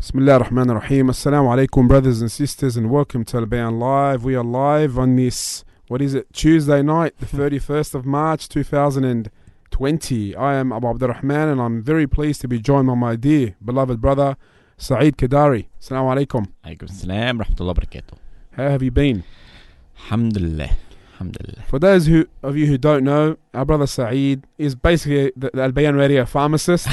Bismillah ar-Rahman ar-Rahim. Assalamu alaikum, brothers and sisters, and welcome to Albayan Live. We are live on this, Tuesday night, the 31st of March 2020. I am Abu Abdurrahman, and I'm very pleased to be joined by my dear, beloved brother, Khodary. Assalamu alaikum. Alaikum salam, rahmatullah barakatuh. How have you been? Alhamdulillah. Alhamdulillah. For those of you who don't know, our brother Saeed is basically the Albayan radio pharmacist.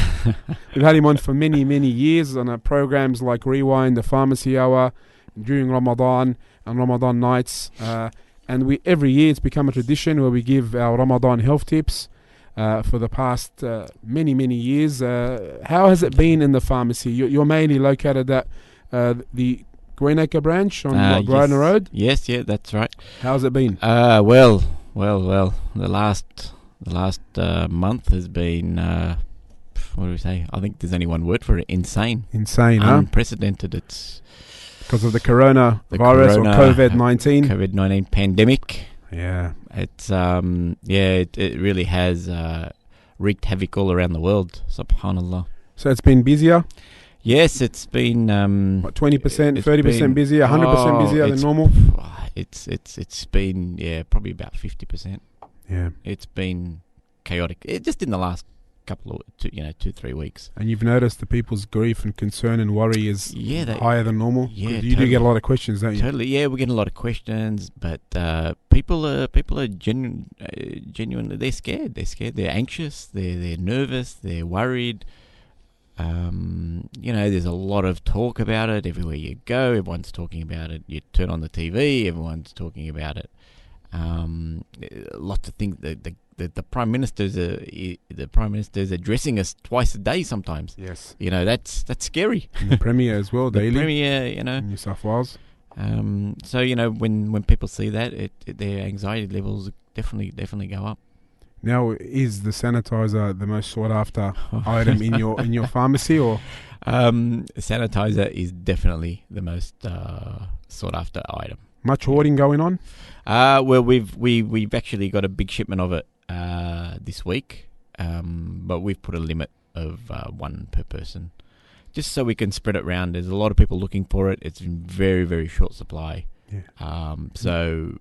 We've had him on for many, many years on programs like Rewind, the Pharmacy Hour, during Ramadan and Ramadan nights. And every year it's become a tradition where we give our Ramadan health tips for the past many, many years. How has it been in the pharmacy? You're mainly located at the Greenacre branch on Brighton Road? Yes, yeah, that's right. How's it been? Well. The last month has been, what do we say? I think there's only one word for it: insane. Insane, unprecedented. It's because of the coronavirus or COVID-19. COVID-19 pandemic. Yeah, it's it really has wreaked havoc all around the world. Subhanallah. So it's been busier. Yes, it's been 20%, 30% busier, 100% busier than normal. It's been probably about 50%. Yeah, it's been chaotic. Just in the last couple of 2-3 weeks. And you've noticed the people's grief and concern and worry is higher than normal. Yeah, you do get a lot of questions, don't you? Totally. Yeah, we're getting a lot of questions, but people are genuinely they're scared. They're anxious. They're nervous. They're worried. There's a lot of talk about it everywhere you go. Everyone's talking about it. You turn on the TV, everyone's talking about it. Lots of things. The prime minister's addressing us twice a day sometimes. Yes, that's scary. And the premier as well, daily. The premier, in New South Wales. So when people see that, their anxiety levels definitely go up. Now, is the sanitizer the most sought after item in your pharmacy, or? Sanitizer is definitely the most sought after item. Much hoarding going on? Well, we've actually got a big shipment of it this week, but we've put a limit of one per person, just so we can spread it around. There's a lot of people looking for it. It's in very, very short supply. Yeah. So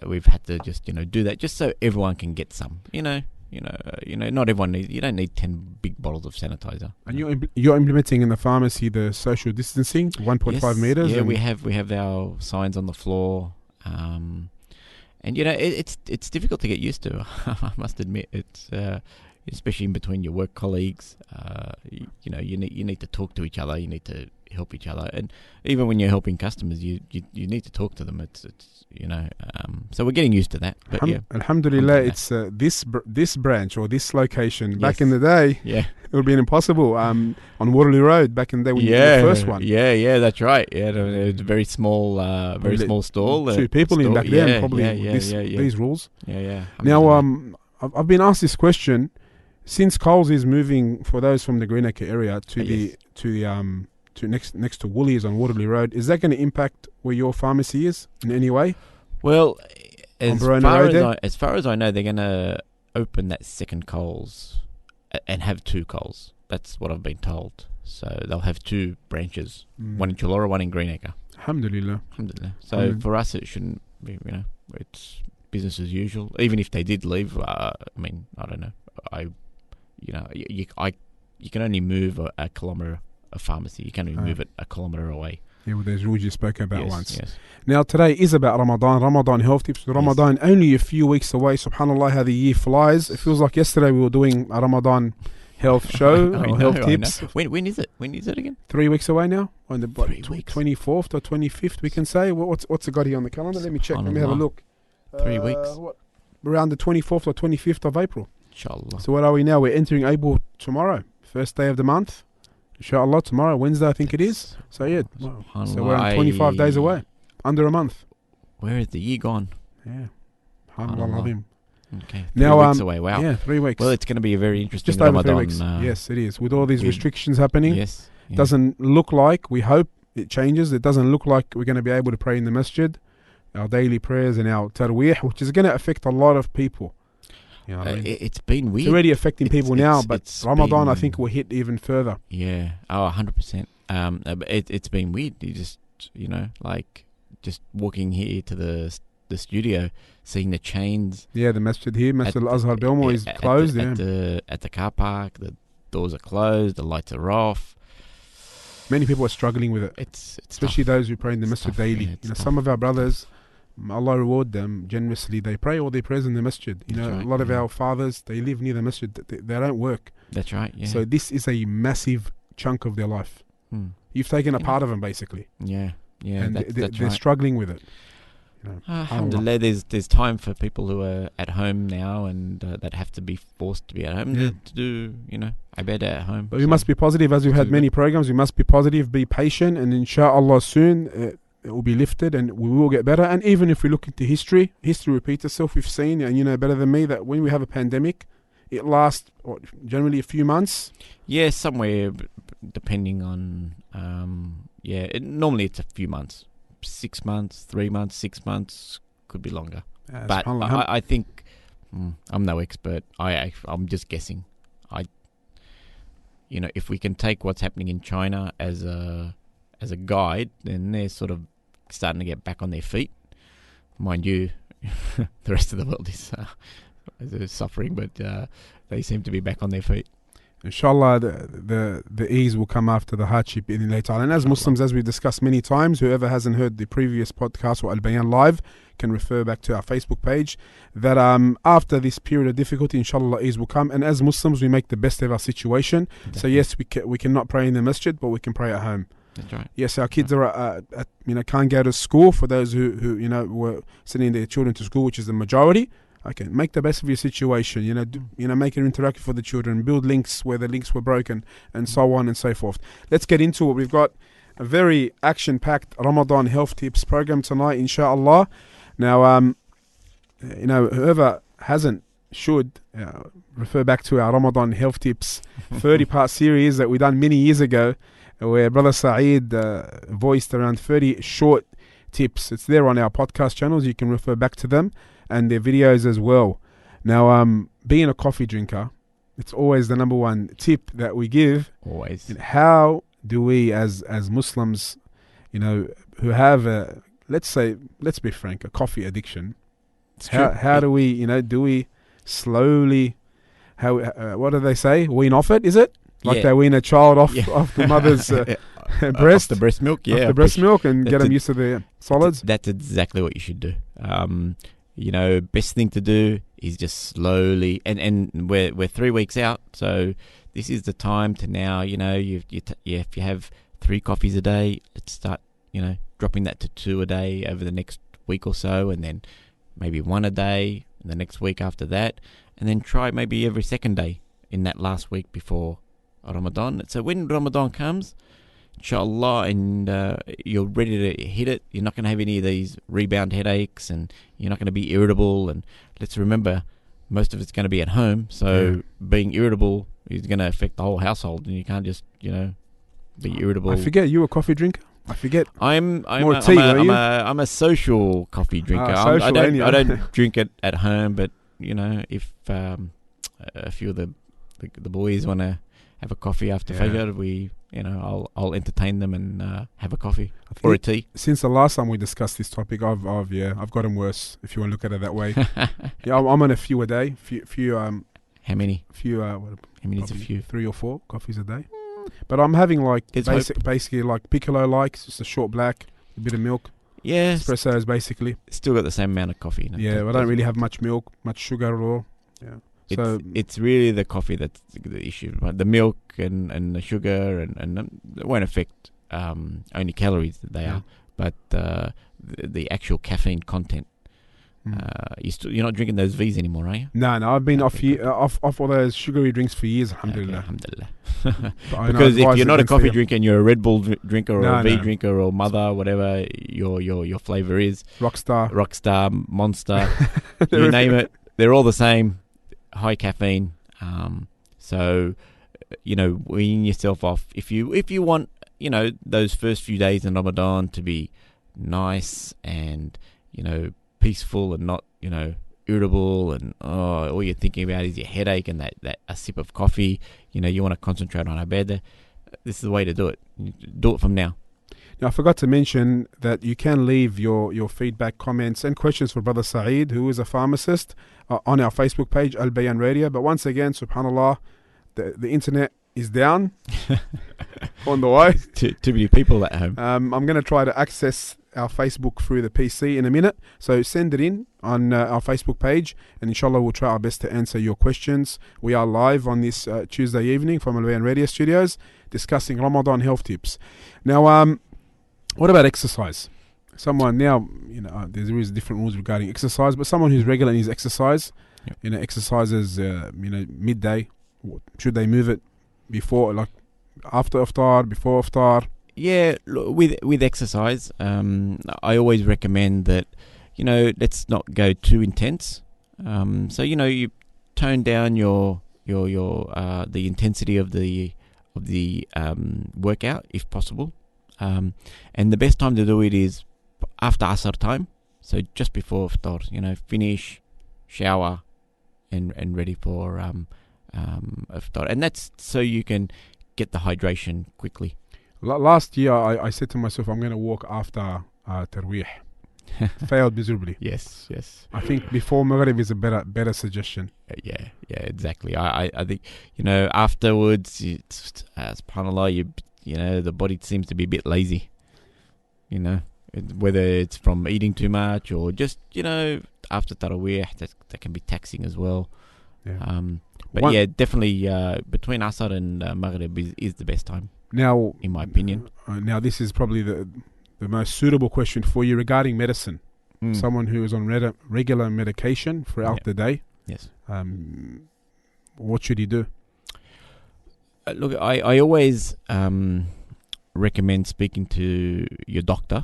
we've had to just do that just so everyone can get some. Not everyone needs. You don't need 10 big bottles of sanitizer. And you're implementing in the pharmacy the social distancing, 1.5 meters. Yeah, we have our signs on the floor, and it's difficult to get used to. I must admit, it's especially in between your work colleagues. You need to talk to each other. You need to help each other, and even when you're helping customers, you need to talk to them. So we're getting used to that. But Alhamdulillah, it's this branch or this location. Back in the day, it would have been impossible. On Waterloo Road, back in the day when you did the first one. Yeah, that's right. Yeah, it was a very small stall. 2 people in back then, probably. These rules. Yeah. Now, I've been asked this question since Coles is moving for those from the Greenacre area to next to Woolies on Waterloo Road. Is that going to impact where your pharmacy is in any way? Well, as far as I know, they're going to open that second Coles and have 2 Coles. That's what I've been told. So they'll have 2 branches, one in Chullora, one in Greenacre. Alhamdulillah. So for us, it shouldn't be. It's business as usual. Even if they did leave, I don't know. You can only move a kilometre. A pharmacy, you can't even move it a kilometre away. Yeah, well, there's rules you spoke about once. Yes. Now, today is about Ramadan health tips. Ramadan only a few weeks away. SubhanAllah, how the year flies. It feels like yesterday we were doing a Ramadan health show or health tips. When is it? When is it again? 3 weeks away now. On the 24th or 25th, we can say. What's it got here on the calendar? Let me check. Let me have a look. 3 weeks. Around the 24th or 25th of April. Inshallah. So what are we now? We're entering April tomorrow. First day of the month. Inshallah, tomorrow, Wednesday, I think it is. So, so we're 25 days away. Under a month. Where is the year gone? Yeah. Alhamdulillah. Okay. 3 weeks away. Wow. Yeah, 3 weeks. Well, it's going to be a very interesting just over Ramadan. 3 weeks. Yes, it is. With all these restrictions happening. Yes. Yeah. Doesn't look like, we hope it changes. It doesn't look like we're going to be able to pray in the masjid. Our daily prayers and our tarweeh, which is going to affect a lot of people. You know what I mean? It's been weird. It's already affecting people now, but it's Ramadan, I been- think, will hit even further. Yeah. Oh, 100%. But it's been weird. You just, like just walking here to the studio, seeing the chains. Yeah, the masjid here, Masjid at Al-Azhar Belmore, is closed. At the car park. The doors are closed. The lights are off. Many people are struggling with it, It's especially tough. those who pray in the It's masjid tough, daily. yeah, it's tough. Some of our brothers, Allah reward them generously. They pray all their prayers in the masjid. That's right, A lot of yeah. our fathers, they live near the masjid. They don't work. That's right. Yeah. So this is a massive chunk of their life. You've taken a Yeah. part of them, basically. Yeah. Yeah. And That's they're right. struggling with it. Alhamdulillah, there's time for people who are at home now and that have to be forced to be at home to do, ibadah at home. But we must be positive, as we've had many programs. We must be positive, be patient, and inshallah soon it will be lifted and we will get better. And even if we look into history repeats itself. We've seen, and you know better than me, that when we have a pandemic, it lasts generally a few months. Yeah, somewhere depending on, normally it's a few months. 6 months, 3 months, 6 months, could be longer. But I think, I'm no expert. I'm just guessing. If we can take what's happening in China as a guide, then they're sort of starting to get back on their feet. Mind you, the rest of the world is suffering, but they seem to be back on their feet. Inshallah, the ease will come after the hardship in later. And as Muslims, as we discussed many times, whoever hasn't heard the previous podcast or Albayan Live can refer back to our Facebook page, that after this period of difficulty, inshallah, ease will come. And as Muslims, we make the best of our situation. Definitely. So yes, we cannot pray in the masjid, but we can pray at home. That's right. Yes, our kids are can't go to school. For those who were sending their children to school, which is the majority. Okay, make the best of your situation. Make it interactive for the children. Build links where the links were broken, and so on and so forth. Let's get into it. We've got a very action-packed Ramadan health tips program tonight, inshallah. Now, whoever hasn't should refer back to our Ramadan health tips 30-part series that we done many years ago, where Brother Saeed voiced around 30 short tips. It's there on our podcast channels. You can refer back to them and their videos as well. Now, being a coffee drinker, it's always the number one tip that we give. Always. And how do we, as Muslims, who have let's be frank, a coffee addiction. How do we, slowly, what do they say? Wean off it, is it? Like they wean a child off the mother's breast? Off the breast milk, yeah. Off the breast milk and get them used to the solids? That's exactly what you should do. Best thing to do is just slowly, and we're 3 weeks out, so this is the time to now, if you have 3 coffees a day, let's start, dropping that to 2 a day over the next week or so, and then maybe 1 a day in the next week after that, and then try maybe every second day in that last week before Ramadan. So when Ramadan comes, inshallah, and you're ready to hit it, you're not going to have any of these rebound headaches, and you're not going to be irritable. And let's remember, most of it's going to be at home, so being irritable is going to affect the whole household, and you can't just be irritable. I forget, you a coffee drinker? I forget. I'm a social coffee drinker. I don't drink it at home, but if a few of the boys want to have a coffee after Fajr, I'll entertain them and have a coffee or a tea. Since the last time we discussed this topic, I've gotten worse, if you want to look at it that way. I'm on a few a day. How many? How many is a few? 3 or 4 coffees a day. But I'm having basically like piccolo, it's just a short black, a bit of milk. Yeah. Espressos, basically. Still got the same amount of coffee. I don't really have much milk, much sugar at all. Yeah. So it's really the coffee that's the issue. Right? The milk and the sugar and it won't affect only calories that they are, but the actual caffeine content. You're not drinking those V's anymore, are you? No, I've been off all those sugary drinks for years. Alhamdulillah. Okay, alhamdulillah. Because if you're not a coffee drinker and you're a Red Bull drinker or a V drinker or Mother, whatever your flavor is, Rockstar, Monster, you name it, they're all the same. High caffeine. So wean yourself off. If you want those first few days in Ramadan to be nice and peaceful and not irritable and all you're thinking about is your headache and that a sip of coffee, you want to concentrate on Abeda, this is the way to do it. Do it from now. Now, I forgot to mention that you can leave your feedback, comments, and questions for Brother Saeed, who is a pharmacist, on our Facebook page, Albayan Radio. But once again, subhanAllah, the internet is down on the way. Too many people at home. I'm going to try to access our Facebook through the PC in a minute. So send it in on our Facebook page, and inshallah we'll try our best to answer your questions. We are live on this Tuesday evening from Albayan Radio Studios discussing Ramadan health tips. Now, what about exercise? Someone now, there is different rules regarding exercise, but someone who's regular in his exercise, exercises, midday, should they move it before, like after iftar, before iftar? Yeah, with exercise, I always recommend that, let's not go too intense. So you tone down your the intensity of the workout if possible. And the best time to do it is after Asr time, so just before iftar. Finish, shower, and ready for iftar, and that's so you can get the hydration quickly. Last year, I said to myself, I'm going to walk after Tarweeh. Failed miserably. Yes. I think before Maghrib is a better suggestion. Yeah, exactly. I think, afterwards, subhanAllah, the body seems to be a bit lazy. Whether it's from eating too much or just, after Taraweeh, that can be taxing as well. Yeah. But definitely between Asr and Maghrib is the best time. Now, in my opinion. Now, this is probably the most suitable question for you regarding medicine. Someone who is on regular medication throughout the day. Yes. What should he do? Look, I always recommend speaking to your doctor,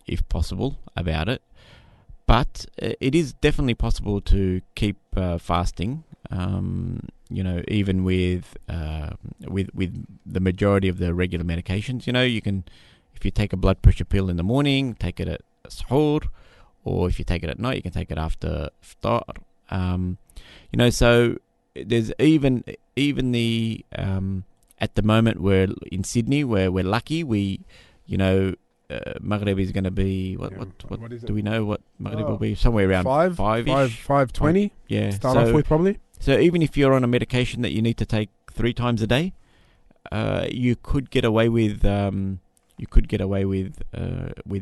if possible, about it. But it is definitely possible to keep fasting. Even with the majority of the regular medications, you can, if you take a blood pressure pill in the morning, take it at suhoor, or if you take it at night, you can take it after iftar. So there's even the at the moment we're in Sydney, where we're lucky, Maghrib is going to be what is it? Do we know what Maghrib will be? Somewhere around 5:20. Yeah, start off with probably. So even if you're on a medication that you need to take 3 times a day, you could get away with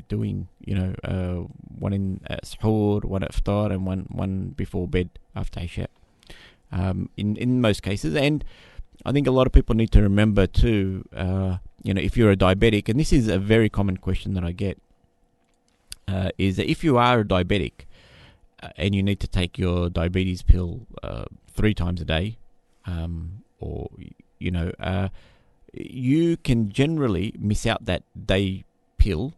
doing one in suhoor, one at iftar, and one before bed after Isha. In most cases, and I think a lot of people need to remember too. If you're a diabetic, and this is a very common question that I get, is that if you are a diabetic and you need to take your diabetes pill 3 times a day, you can generally miss out that day pill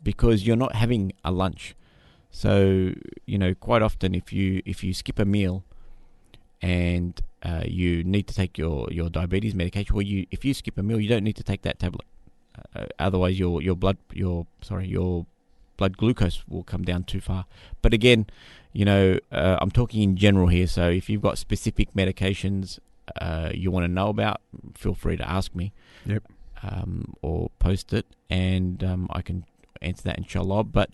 because you're not having a lunch. So quite often if you skip a meal and you need to take your diabetes medication, if you skip a meal, you don't need to take that tablet. Otherwise, your blood glucose will come down too far. But again, I'm talking in general here. So if you've got specific medications you want to know about, feel free to ask me. Yep. Or post it, and I can answer that, inshallah. But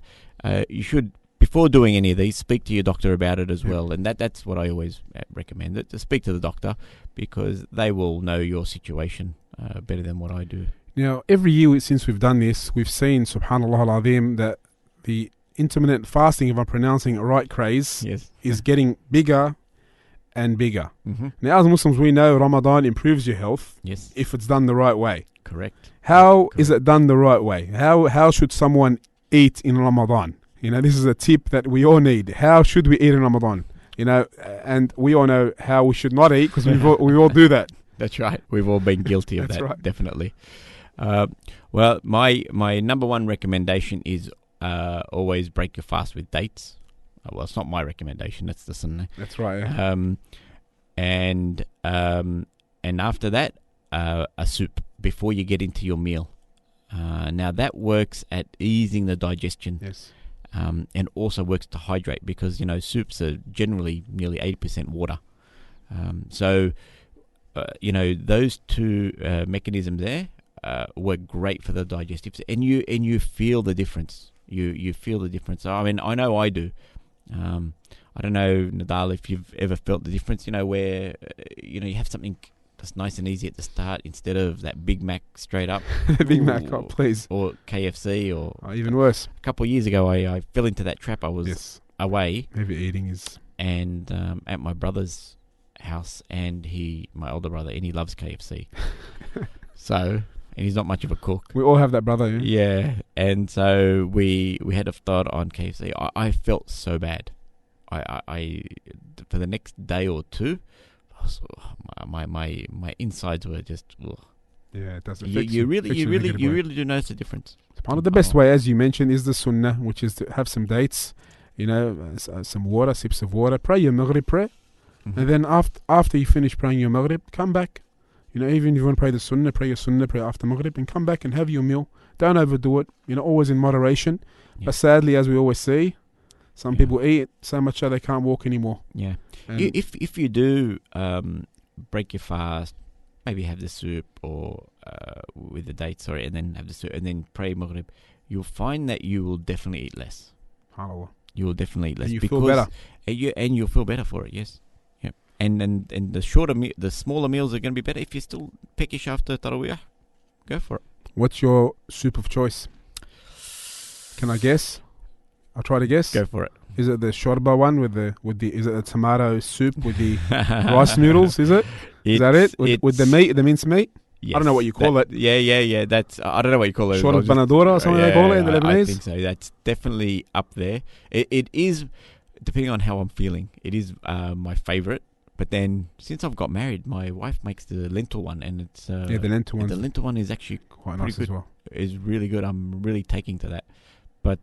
you should, before doing any of these, speak to your doctor about it as well. And that's what I always recommend, to speak to the doctor, because they will know your situation better than what I do. Now, every year since we've done this, we've seen, subhanallah al-azim, that the intermittent fasting, if I'm pronouncing it right, craze, is getting bigger and bigger. Mm-hmm. Now, as Muslims, we know Ramadan improves your health if it's done the right way. Correct. How is it done the right way? How should someone eat in Ramadan? This is a tip that we all need. How should we eat in Ramadan? And we all know how we should not eat, because we all do that. That's right. We've all been guilty of that, right. Definitely. Well, my number one recommendation is always break your fast with dates. Well, it's not my recommendation. That's the sunnah. That's right. Yeah. And after that, a soup before you get into your meal. Now that works at easing the digestion. Yes. and also works to hydrate because, soups are generally nearly 80% water. Those two mechanisms there work great for the digestive, and you feel the difference. You feel the difference. I mean, I know I do. I don't know, Nadal, if you've ever felt the difference, where, you have something that's nice and easy at the start instead of that Big Mac straight up. Big Mac, oh, please. Or KFC or... even worse. A couple of years ago, I fell into that trap. I was away. Maybe eating is... And at my brother's house, and my older brother, and he loves KFC. And he's not much of a cook. We all have that brother, yeah? Yeah, and so we had a thought on KFC. I felt so bad. I for the next day or two, my insides were just. Ugh. Yeah, it doesn't. You really do notice the difference. One of the best way, as you mentioned, is the sunnah, which is to have some dates, some water, sips of water, pray your maghrib prayer, and then after you finish praying your maghrib, come back. Even if you want to pray your sunnah prayer after maghrib, and come back and have your meal. Don't overdo it. Always in moderation. Yeah. But sadly, as we always see, some people eat so much that they can't walk anymore. Yeah. If you do break your fast, maybe have the soup or with the dates, and then have the soup and then pray maghrib, you'll find that you will definitely eat less. Halawah. You will definitely eat less. And you feel better. And you'll feel better for it, yes. Yep. And the smaller meals are going to be better. If you're still peckish after Tarawih, go for it. What's your soup of choice? Can I guess? I'll try to guess. Go for it. Is it the shorba one with the is it the tomato soup with the rice noodles? Is it? Is that it? With the meat, the minced meat? Yes, I don't know what you call it. Yeah. I don't know what you call it. Shorba banadora or something they call it in the Lebanese? I think so. That's definitely up there. It is, depending on how I'm feeling, it is my favourite. But then, since I've got married, my wife makes the lentil one, and it's the lentil one. The lentil one is actually quite nice good as well. It's really good. I'm really taking to that. But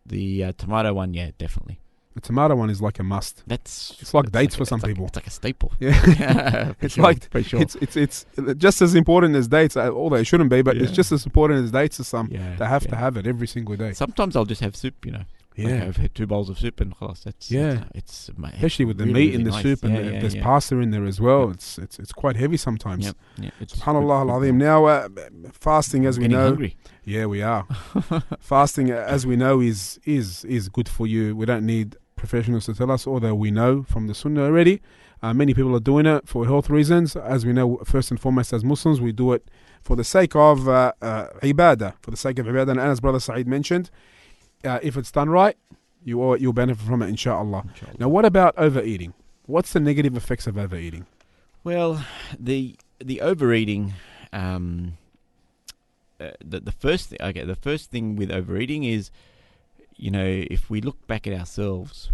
the tomato one, yeah, definitely. The tomato one is like a must. It's like dates for some people. It's like a staple. Yeah, it's sure, like for sure. It's just as important as dates. Although it shouldn't be, but it's just as important as dates to some. Yeah, they have to have it every single day. Sometimes I'll just have soup. Yeah, I've had 2 bowls of soup and khalas. It's especially with the meat really in the nice soup and there's pasta in there as well. Yep. It's quite heavy sometimes. Yep. Subhanallah al-Azim. Now fasting, as we know, hungry. Yeah, we are. Fasting, as we know, is good for you. We don't need professionals to tell us, although we know from the Sunnah already. Many people are doing it for health reasons. As we know, first and foremost, as Muslims, we do it for the sake of ibadah. For the sake of ibadah, and as Brother Saeed mentioned, if it's done right, you'll benefit from it, inshallah. Now, what about overeating? What's the negative effects of overeating? Well, the overeating, the first thing with overeating is, if we look back at ourselves,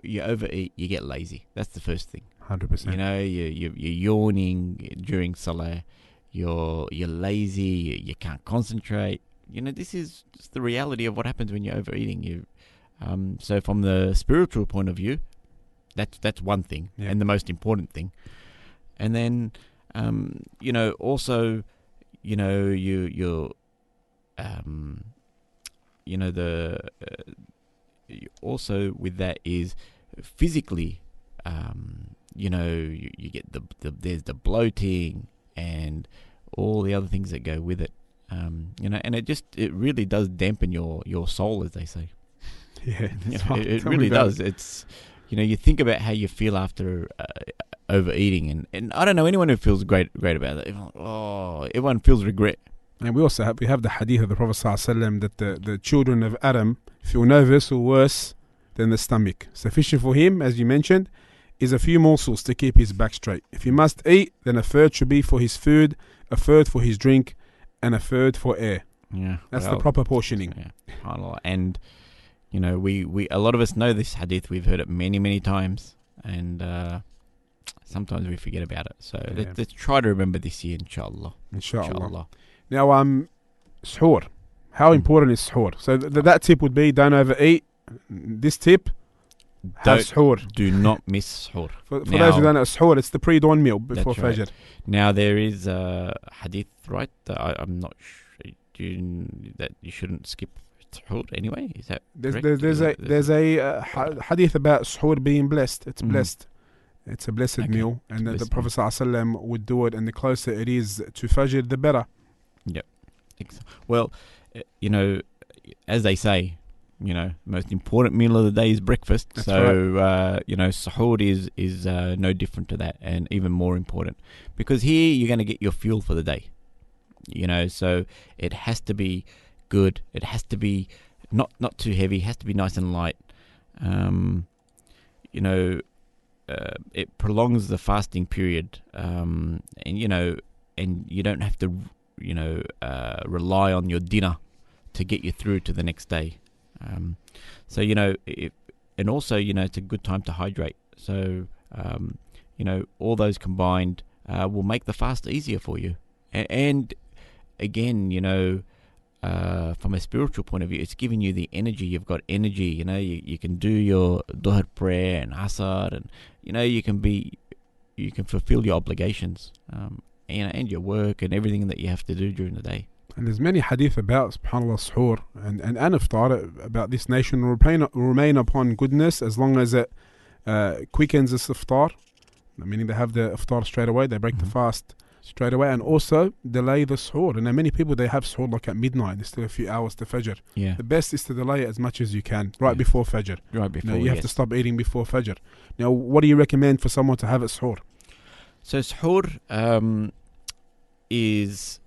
you overeat, you get lazy. That's the first thing. 100%. You're yawning during salah. You're lazy. You can't concentrate. This is just the reality of what happens when you're overeating. So from the spiritual point of view, that's one thing, and the most important thing. And then, also, also with that is physically, you get there's the bloating and all the other things that go with it. And it really does dampen your soul, as they say. Yeah, it really does. It's, you think about how you feel after overeating, and I don't know anyone who feels great about it. Everyone feels regret. And we also have the hadith of the Prophet ﷺ that the children of Adam feel no vessel worse than the stomach. Sufficient for him, as you mentioned, is a few morsels to keep his back straight. If he must eat, then a third should be for his food, a third for his drink, and a third for air. Yeah, that's the proper portioning. Yeah, and we a lot of us know this hadith. We've heard it many, many times, and sometimes we forget about it. So let's try to remember this year, inshallah. Inshallah. Now, suhoor. How important is suhoor? So that tip would be don't overeat. This tip, have suhoor. Do not miss suhoor. For those who don't know, suhoor, it's the pre-dawn meal before Fajr. Right. Now, there is a hadith, right? I'm not sure that you shouldn't skip suhoor anyway? Is that There's correct? there's a hadith about suhoor being blessed. It's blessed. It's a blessed meal, and the Prophet ﷺ would do it, and the closer it is to Fajr, the better. Yep. Well, as they say, most important meal of the day is breakfast. That's so, right. Suhoor is no different to that, and even more important, because here you're going to get your fuel for the day. So it has to be good. It has to be not too heavy. It has to be nice and light. It prolongs the fasting period, and you don't have to, rely on your dinner to get you through to the next day. And also, it's a good time to hydrate. So, all those combined will make the fast easier for you. And again, from a spiritual point of view, it's giving you the energy. You've got energy. You can do your Dhuhr prayer and Asr, and you can fulfill your obligations, and your work and everything that you have to do during the day. And there's many hadith about, subhanAllah, suhoor and iftar, about this nation will remain upon goodness as long as it quickens its iftar, meaning they have the iftar straight away, they break the fast straight away, and also delay the suhoor. And many people, they have suhoor like at midnight. There's still a few hours to Fajr. Yeah. The best is to delay it as much as you can, before Fajr. Right before, you have to stop eating before Fajr. Now, what do you recommend for someone to have at suhoor? So suhoor is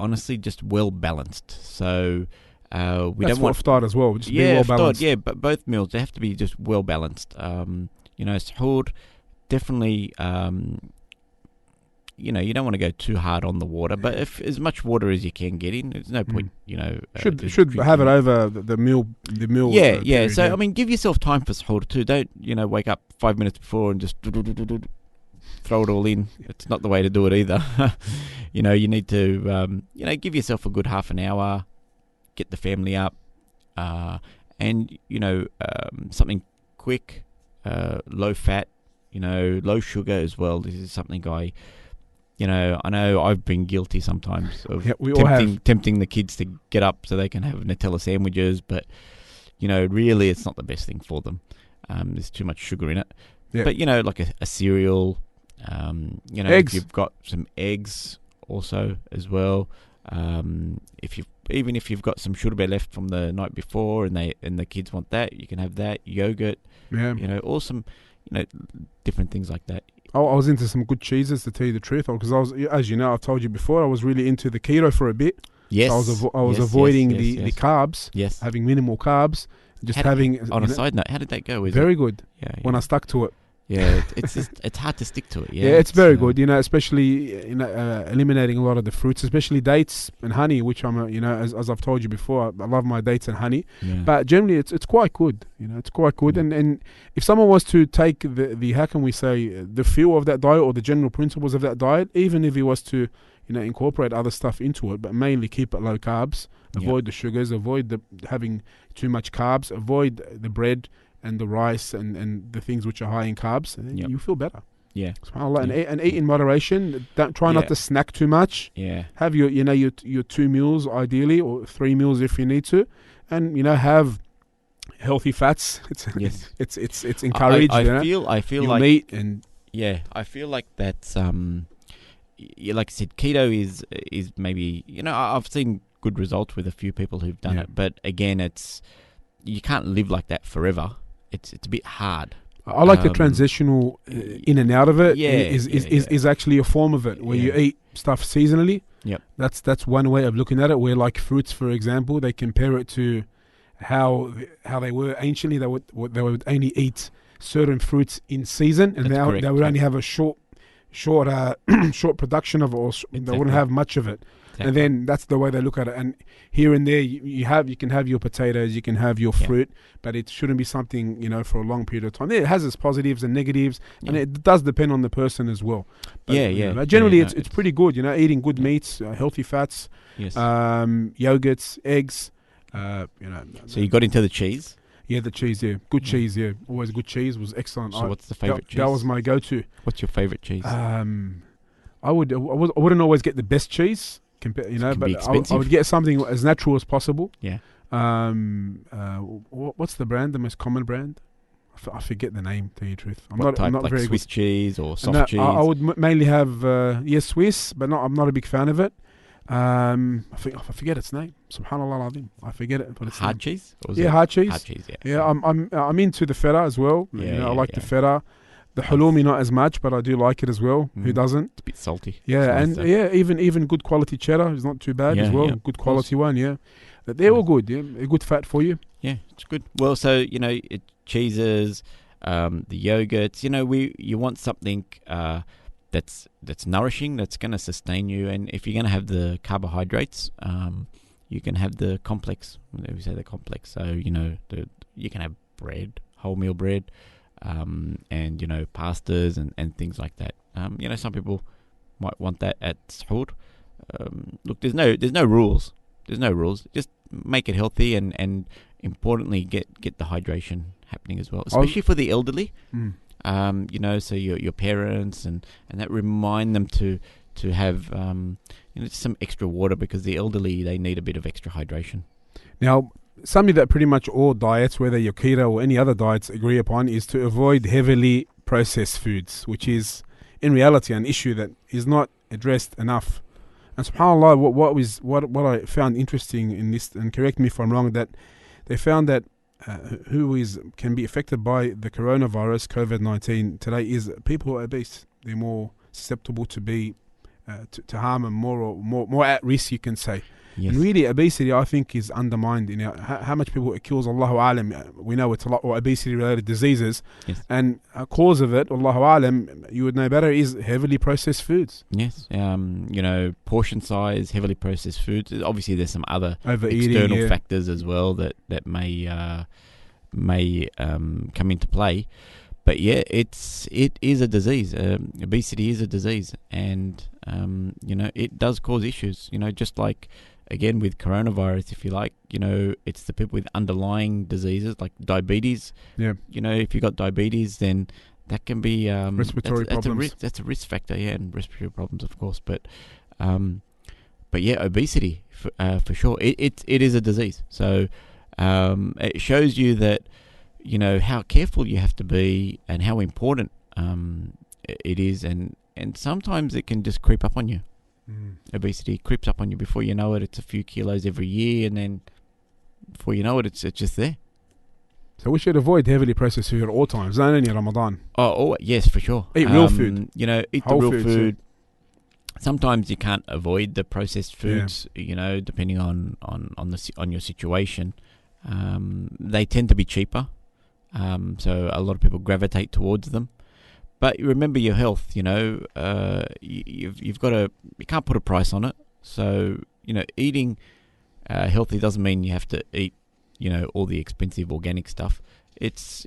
honestly just well balanced. So we That's don't want iftar as well. Just be well balanced. Yeah, but both meals, they have to be just well balanced. Suhoor definitely. You don't want to go too hard on the water, but if as much water as you can get in, there's no point. Should have it over the meal. The meal. Yeah. Period, So give yourself time for suhoor too. Don't wake up 5 minutes before and just throw it all in. It's not the way to do it either. You need to give yourself a good half an hour, get the family up, and something quick, low fat, low sugar as well. This is something I know I've been guilty sometimes of tempting the kids to get up so they can have Nutella sandwiches, but really it's not the best thing for them. There's too much sugar in it. Yeah. But like a cereal, eggs. If you've got some eggs also as well. If you've got some shurba left from the night before and the kids want that, you can have that. Yogurt, or some different things like that. I was into some good cheeses, to tell you the truth, because I was, as you know, I've told you before, I was really into the keto for a bit. Yes. So I was avoiding the carbs. Yes. Having minimal carbs. On a side note, how did that go? Very good. Yeah. When I stuck to it. Yeah, it's hard to stick to it. Yeah, it's very good. Especially eliminating a lot of the fruits, especially dates and honey, which I'm as I've told you before, I love my dates and honey. Yeah. But generally, it's quite good. It's quite good. Yeah. And if someone was to take the how can we say, the feel of that diet or the general principles of that diet, even if he was to incorporate other stuff into it, but mainly keep it low carbs, avoid the sugars, avoid having too much carbs, avoid the bread and the rice and the things which are high in carbs, and then you feel better. Yeah. SubhanAllah. And eat in moderation. Don't try not to snack too much. Yeah. Have your 2 meals ideally, or 3 meals if you need to, and have healthy fats. It's encouraged. I feel like meat and I feel like that's like I said, keto is maybe I've seen good results with a few people who've done it, but again, you can't live like that forever. It's a bit hard. I like the transitional in and out of it. Is actually a form of it where you eat stuff seasonally. Yep. That's one way of looking at it. Where like fruits, for example, they compare it to how they were anciently. They would only eat certain fruits in season, and now they would only have a short production of it, or they wouldn't have much of it. Exactly. And then that's the way they look at it. And here and there, you can have your potatoes, you can have your fruit, but it shouldn't be something for a long period of time. It has its positives and negatives, and it does depend on the person as well. But, but generally, it's pretty good. Eating good meats, healthy fats, yogurts, eggs. So you got into the cheese. Yeah, the cheese, good cheese, always good cheese, was excellent. So what's the favourite cheese? That was my go-to. What's your favourite cheese? I wouldn't always get the best cheese, but I would get something as natural as possible. Yeah. What's the brand? The most common brand? I forget the name. To tell you the truth, I'm What type, not like very Swiss good. cheese or And soft cheese? I would mainly have Swiss, but I'm not a big fan of it. I forget its name. Subhanallah Alazim. I forget it. But it's hard cheese? Or was yeah, it hard cheese. hard cheese, yeah. Yeah, I'm into the feta as well. Yeah, I like the yeah. feta. The halloumi not as much, but I do like it as well. Who doesn't? It's a bit salty. Yeah, It's nice and though. even good quality cheddar is not too bad as Yeah, well. yeah, Good of course. quality one. Yeah, they're all good. Yeah, a good fat for you. Yeah, it's good. Well, so cheeses, the yogurts. You want something that's nourishing, that's going to sustain you. And if you're going to have the carbohydrates, you can have the complex. We say the complex. So you can have bread, wholemeal bread, and pastas and things like that. Some people might want that at suhoor. Look, there's no rules. There's no rules. Just make it healthy and importantly get the hydration happening as well, especially for the elderly. So your parents and that, remind them to have some extra water, because the elderly, they need a bit of extra hydration. Now, something that pretty much all diets, whether you're keto or any other diets, agree upon is to avoid heavily processed foods, which is in reality an issue that is not addressed enough. And subhanAllah, what I found interesting in this, and correct me if I'm wrong, that they found that who can be affected by the coronavirus, COVID-19 today, is people who are obese. They're more susceptible to be to harm and more at risk, you can say. Yes. And really, obesity, I think, is undermined. How much people it kills, Allahu Alam. We know it's a lot of obesity-related diseases. Yes. And a cause of it, Allahu Alam, you would know better, is heavily processed foods. Yes. Portion size, heavily processed foods. Obviously, there's some other Overeating, external factors as well that may come into play. But yeah, it is a disease. Obesity is a disease, and it does cause issues. Just like, again, with coronavirus, if you like, it's the people with underlying diseases like diabetes. Yeah. If you've got diabetes, then that can be respiratory problems. That's a risk factor, yeah, and respiratory problems, of course. But yeah, obesity for sure. It is a disease. So it shows you that how careful you have to be and how important it is, and sometimes it can just creep up on you. Obesity creeps up on you before you know it. It's a few kilos every year, and then before you know it, it's just there. So we should avoid heavily processed food at all times, not only Ramadan. Oh yes, for sure. Eat real food. Eat Whole the real foods, food. Sometimes you can't avoid the processed foods. Depending on your situation. They tend to be cheaper, so a lot of people gravitate towards them. But remember your health. You've got to. You can't put a price on it. So eating healthy doesn't mean you have to eat all the expensive organic stuff. It's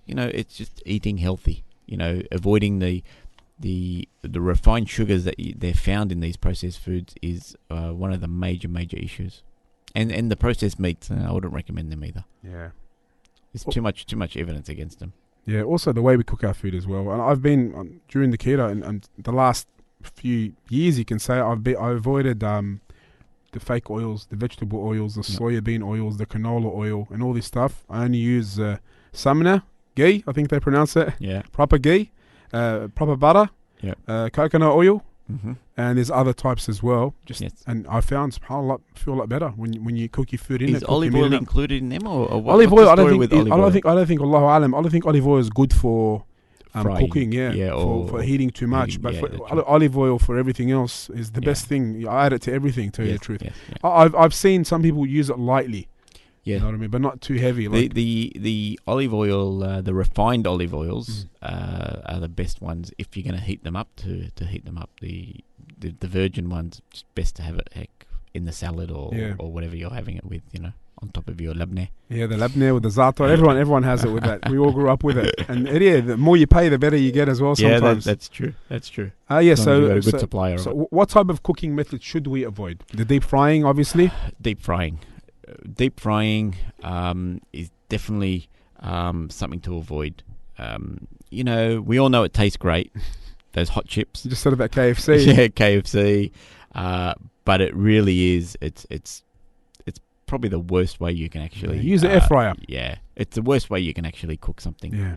just eating healthy. Avoiding the refined sugars that they're found in these processed foods is one of the major issues. And the processed meats, I wouldn't recommend them either. Yeah, There's too much evidence against them. Yeah, also the way we cook our food as well. And I've been during the keto and the last few years, you can say, I avoided the fake oils, the vegetable oils, the soybean oils, the canola oil, and all this stuff. I only use samna, ghee, I think they pronounce it. Yeah. Proper ghee, proper butter, coconut oil, and there's other types as well. And I found subhanAllah feel a lot better when you cook your food in it. Is olive oil included in them, or what? Olive oil, I don't olive think Allahu Alam. I don't think olive oil is good for frying, cooking. For heating too much. But olive oil for everything else is the best thing. I add it to everything. To tell you the truth, I've seen some people use it lightly. Yeah, you know what I mean, but not too heavy. The olive oil, the refined olive oils are the best ones if you're going to heat them up. To heat them up, the virgin ones, it's best to have it in the salad or whatever you're having it with, on top of your labneh. Yeah, the labneh with the za'atar. Everyone has it with that. We all grew up with it, and the more you pay, the better you get as well. Sometimes that's true. That's true. So you got a good supplier. So what type of cooking method should we avoid? The deep frying, obviously. Deep frying is definitely something to avoid. We all know it tastes great. Those hot chips. You just said about KFC. Yeah, KFC. But it really is. It's probably the worst way you can actually use an air fryer. Yeah, it's the worst way you can actually cook something. Yeah.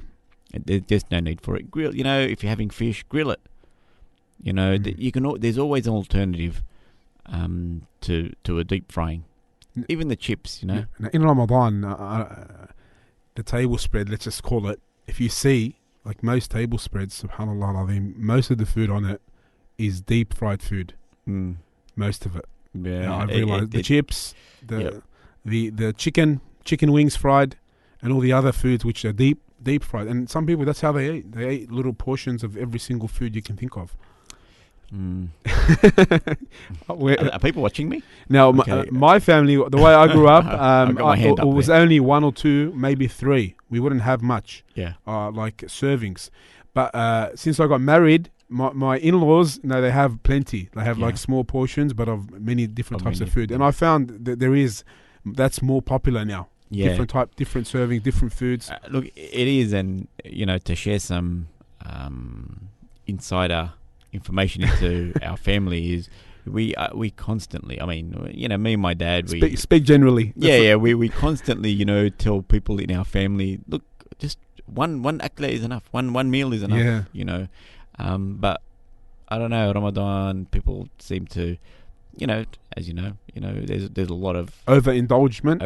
There's just no need for it. Grill, if you're having fish, grill it. You can. There's always an alternative to a deep frying. Even the chips, Now, in Ramadan, the table spread, let's just call it, if you see, like most table spreads, subhanAllah al-Azim, most of the food on it is deep fried food. Most of it. Yeah, I've realised the chips, the chicken wings fried, and all the other foods which are deep fried. And some people, that's how they eat. They eat little portions of every single food you can think of. Are people watching me? Now, Okay. my family, the way I grew up, I've got my hand it up was there. only 1 or 2, maybe 3. We wouldn't have much, Yeah. like servings. But since I got married, my in-laws, they have plenty. They have like small portions, but of many different types of food. And I found that that's more popular now. Yeah. Different servings, different foods. Look, it is, and to share some insider information into our family is we constantly. I mean, me and my dad. Speak generally. We constantly tell people in our family, look, just one akla is enough. One meal is enough. Yeah. But I don't know, Ramadan, people seem to, as there's a lot of overindulgement,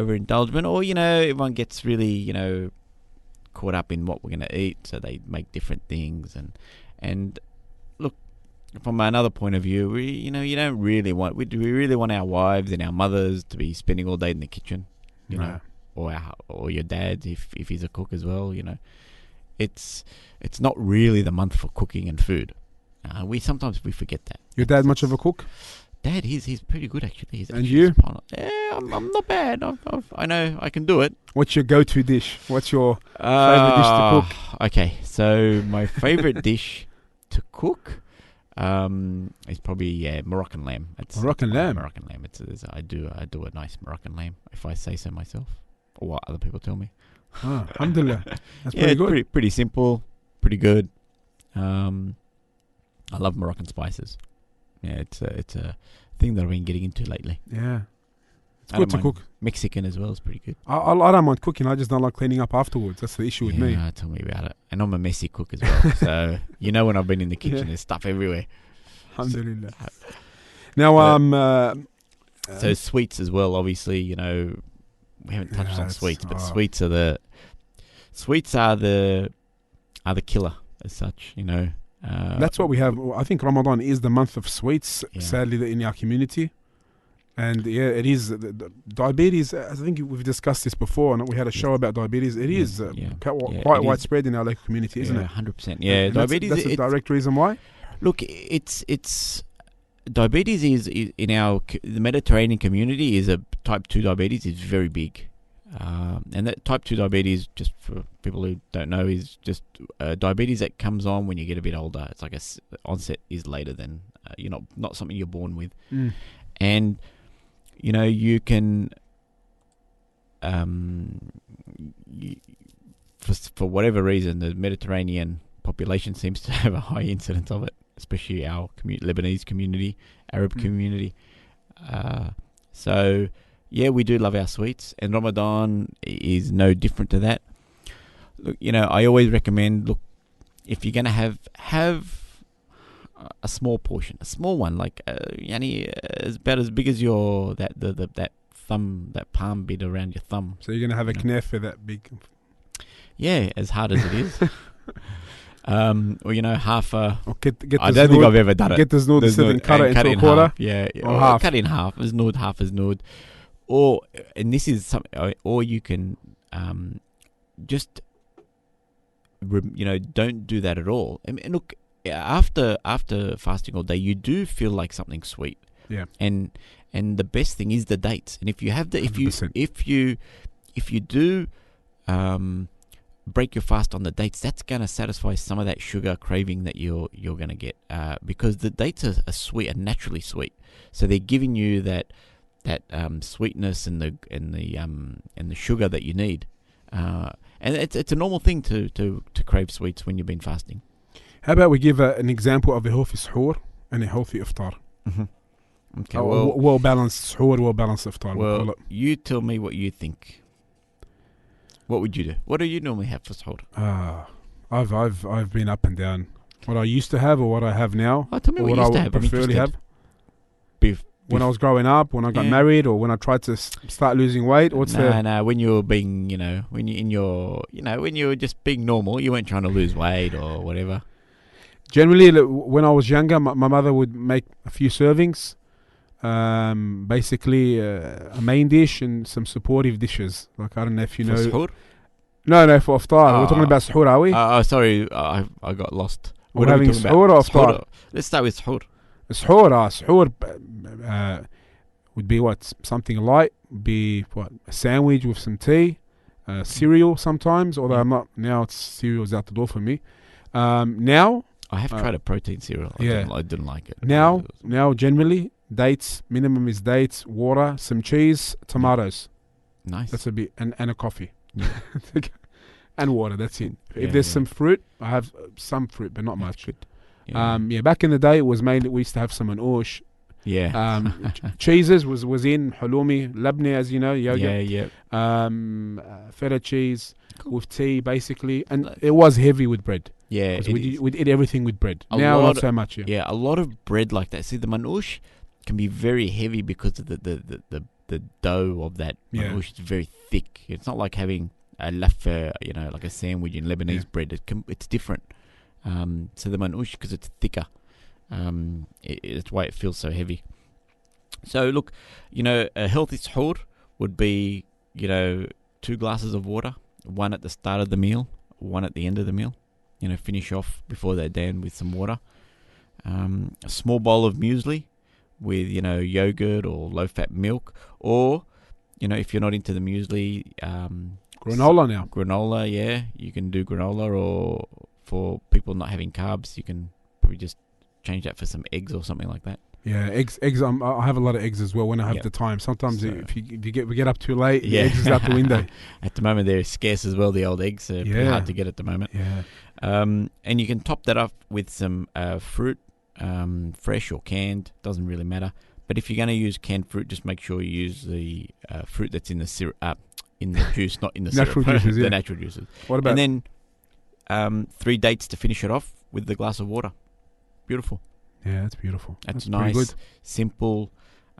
or everyone gets really caught up in what we're going to eat, so they make different things, and look, from another point of view, we don't really want, do we really want our wives and our mothers to be spending all day in the kitchen, No. or your dad if he's a cook as well, it's not really the month for cooking and food. Sometimes we forget that. Your dad much of a cook? Dad, he's pretty good actually. And you? Yeah, I'm not bad. I know I can do it. What's your go-to dish? What's your favorite dish to cook? Okay, so my favorite dish to cook is probably Moroccan lamb. Moroccan lamb. Moroccan lamb. I do a nice Moroccan lamb, if I say so myself, or what other people tell me. Alhamdulillah. That's pretty good. Pretty simple, pretty good. I love Moroccan spices. Yeah, it's a thing that I've been getting into lately. Yeah, it's good to cook. Mexican as well is pretty good. I don't mind cooking. I just don't like cleaning up afterwards. That's the issue with me. Tell me about it. And I'm a messy cook as well. So when I've been in the kitchen, there's stuff everywhere. Alhamdulillah. Now, so sweets as well. Obviously, we haven't touched on sweets, but sweets are the killer as such. That's what we have. I think Ramadan is the month of sweets, sadly, in our community. And it is. Diabetes, I think we've discussed this before, and we had a show about diabetes. It is quite widespread in our local community, isn't it? 100%. Yeah, diabetes. That's a direct reason why? Look, it's diabetes is in the Mediterranean community is type 2 diabetes is very big. And that type 2 diabetes, just for people who don't know, is just diabetes that comes on when you get a bit older. It's like the onset is later than you're not something you're born with. And you can for whatever reason, the Mediterranean population seems to have a high incidence of it, especially our Lebanese community, Arab community. So yeah, we do love our sweets, and Ramadan is no different to that. Look, I always recommend, if you're going to have a small portion, a small one, like about as big as that thumb, that palm bit around your thumb. So you're going to have a knafe that big? Yeah, as hard as it is. Or half a. I don't think I've ever done it. Get the znood and cut it into a quarter. Half. Yeah, or half. Cut it in half. As znood, half as znood. And this is something, or you can just don't do that at all. And look, after fasting all day, you do feel like something sweet. Yeah. And the best thing is the dates. And if you have if you do break your fast on the dates, that's going to satisfy some of that sugar craving that you're going to get, because the dates are sweet and naturally sweet. So they're giving you that sweetness and the sugar that you need, and it's a normal thing to crave sweets when you've been fasting. How about we give an example of a healthy suhoor and a healthy iftar? Mm-hmm. Okay, well balanced suhoor, well balanced iftar. We'll call well, it. you tell me what you think. What would you do? What do you normally have for suhoor? I've been up and down. What I used to have or what I have now, Oh, tell me or what what you I used to would have. I'm preferably interested. have. Beef. When I was growing up, when I got Yeah. married, or when I tried to start losing weight, what's the... No, when you were being, when you in your, when you were just being normal, you weren't trying to lose weight or whatever. Generally, when I was younger, my mother would make a few servings, basically a main dish and some supportive dishes. Like, I don't know if you For know... suhoor? No, for iftar. We're talking about suhoor, are we? Sorry, I got lost. We're What are we having talking suhoor about? or iftar? Suhoor. Let's start with suhoor. Suhoor would be what? Something light. Be what? A sandwich with some tea, cereal sometimes. Although I'm not now. Cereal's out the door for me. Now I have tried a protein cereal. I didn't like it. Now generally dates. Minimum is dates, water, some cheese, tomatoes. Nice. That's a bit, and a coffee. Yeah. And water. That's it. Yeah, If there's yeah. some fruit, I have some fruit, but not much. Good. Yeah. Back in the day, it was mainly we used to have some anoush. Yeah. Cheeses was in halloumi, labne, as you know, yogurt. Yeah. Feta cheese Cool. with tea, basically, and it was heavy with bread. Yeah. 'Cause we'd eat everything with bread. A Now lot not so much. Yeah, a lot of bread like that. See, the manouche can be very heavy because of the dough of that Yeah. manouche. It's very thick. It's not like having a lafa, like a sandwich in Lebanese bread. It's different. So the manouche, because it's thicker, it's why it feels so heavy. So look, a healthy suhoor would be, 2 glasses of water, one at the start of the meal, one at the end of the meal. Finish off before they're down with some water. A small bowl of muesli with, yogurt or low-fat milk. Or, if you're not into the muesli... Granola now. Granola, yeah. You can do granola, or for people not having carbs, you can probably just change that for some eggs or something like that. Yeah, eggs. I have a lot of eggs as well when I have the time. Sometimes if we get up too late, the eggs is out the window. At the moment, they're scarce as well. The old eggs are pretty hard to get at the moment. Yeah. And you can top that up with some fruit, fresh or canned. Doesn't really matter. But if you're going to use canned fruit, just make sure you use the fruit that's in the syrup, in the juice, not in the natural syrup. juices. The natural juices. What about? And then 3 dates to finish it off with the glass of water. Beautiful. Yeah, that's beautiful. That's pretty nice, good. simple.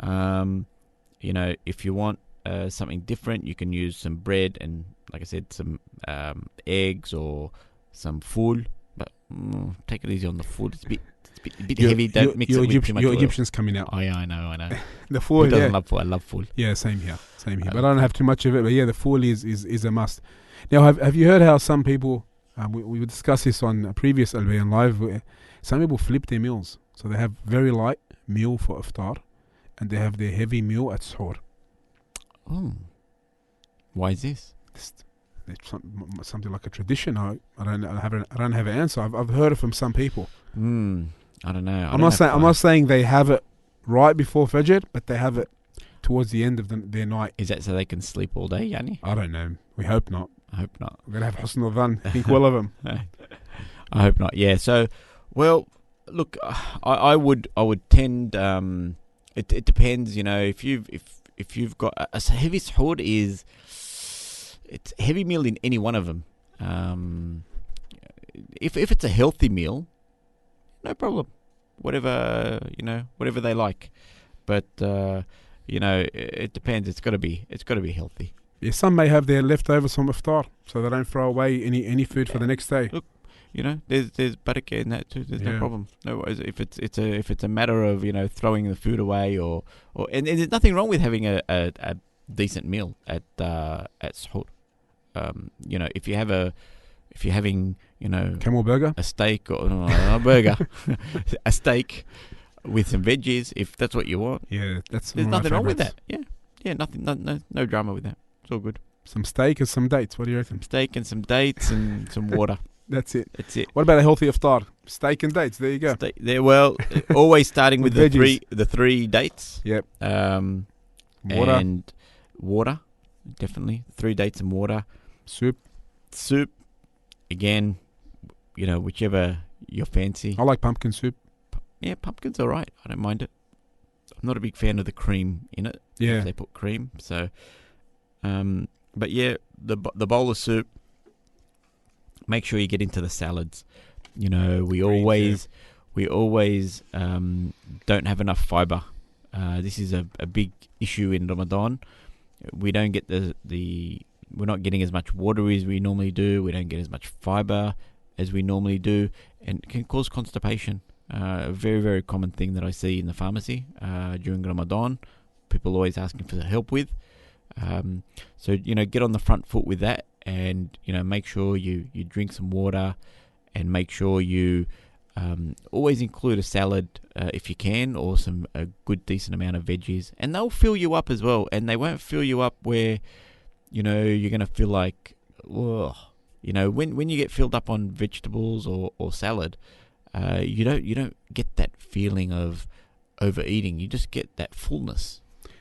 If you want something different, you can use some bread and, like I said, some eggs or some ful. But take it easy on the ful. It's a bit heavy. Don't mix it with too much Your oil. Egyptian's coming out. Oh, yeah, I know. The ful, Who doesn't love ful? I love ful. Yeah, same here. But I don't have too much of it. But yeah, the ful is a must. Now, have you heard how some people? We discussed this on a previous Albayan Live. Where some people flip their meals. So they have very light meal for iftar, and they have their heavy meal at suhoor. Oh, why is this? It's something like a tradition. I don't have an answer. I've heard it from some people. I don't know. I'm not saying they have it right before Fajr, but they have it towards the end of their night. Is that so they can sleep all day, Yanni? I don't know. We hope not. I hope not. We're gonna have husn al-dhan. Think well of them. I hope not. Yeah. So, well, look, I would tend. It depends. If you've got a heavy suhoor it's a heavy meal in any one of them. If it's a healthy meal, no problem. Whatever they like. But it depends. It's got to be healthy. Yeah, some may have their leftovers from iftar, so they don't throw away any food for the next day. Look, there's barakah in that too. There's no problem. No worries. If it's a matter of throwing the food away or there's nothing wrong with having a decent meal at suhoor. If you're having Camel burger, a steak or a burger, a steak with some veggies, if that's what you want. Yeah, there's nothing wrong with that. Yeah, nothing, no drama with that. It's all good. Some steak and some dates. What do you reckon? Some steak and some dates and some water. That's it. What about a healthy iftar? Steak and dates. There you go. Well, always starting with the veggies. three dates. Yep. Water. And water, definitely 3 dates and water. Soup. Again, whichever you fancy. I like pumpkin soup. Yeah, pumpkin's all right. I don't mind it. not a big fan of the cream in it. Yeah. If they put cream. So, but yeah, the bowl of soup. Make sure you get into the salads. You know, we always don't have enough fiber. This is a big issue in Ramadan. We don't get we're not getting as much water as we normally do. We don't get as much fiber as we normally do, and it can cause constipation. A very, very common thing that I see in the pharmacy during Ramadan. People always asking for help with. So, you know, get on the front foot with that, and, you know, make sure you drink some water, and make sure you always include a salad if you can, or a good decent amount of veggies, and they'll fill you up as well. And they won't fill you up where, you know, you're going to feel like, whoa. You know, when you get filled up on vegetables or salad, you don't get that feeling of overeating. You just get that fullness.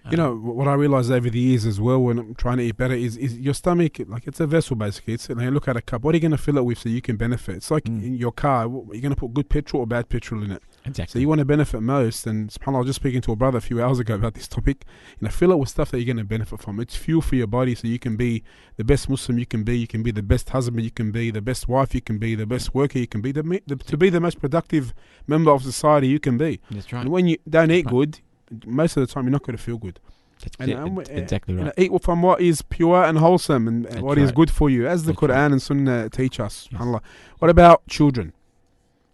You know, what I realized over the years as well when I'm trying to eat better is your stomach, like, it's a vessel basically. It's, and you look at a cup, what are you going to fill it with so you can benefit? It's like in your car, you're going to put good petrol or bad petrol in it. Exactly. So you want to benefit most, and subhanAllah, I was just speaking to a brother a few hours ago about this topic. You know, fill it with stuff that you're going to benefit from. It's fuel for your body so you can be the best Muslim you can be the best husband you can be, the best wife you can be, the best worker you can be, to be the most productive member of society you can be. That's right. And when you don't eat good, most of the time you're not going to feel good. That's exactly right. You know, eat from what is pure and wholesome, and what is good for you, as the Quran and Sunnah teach us. SubhanAllah. What about children?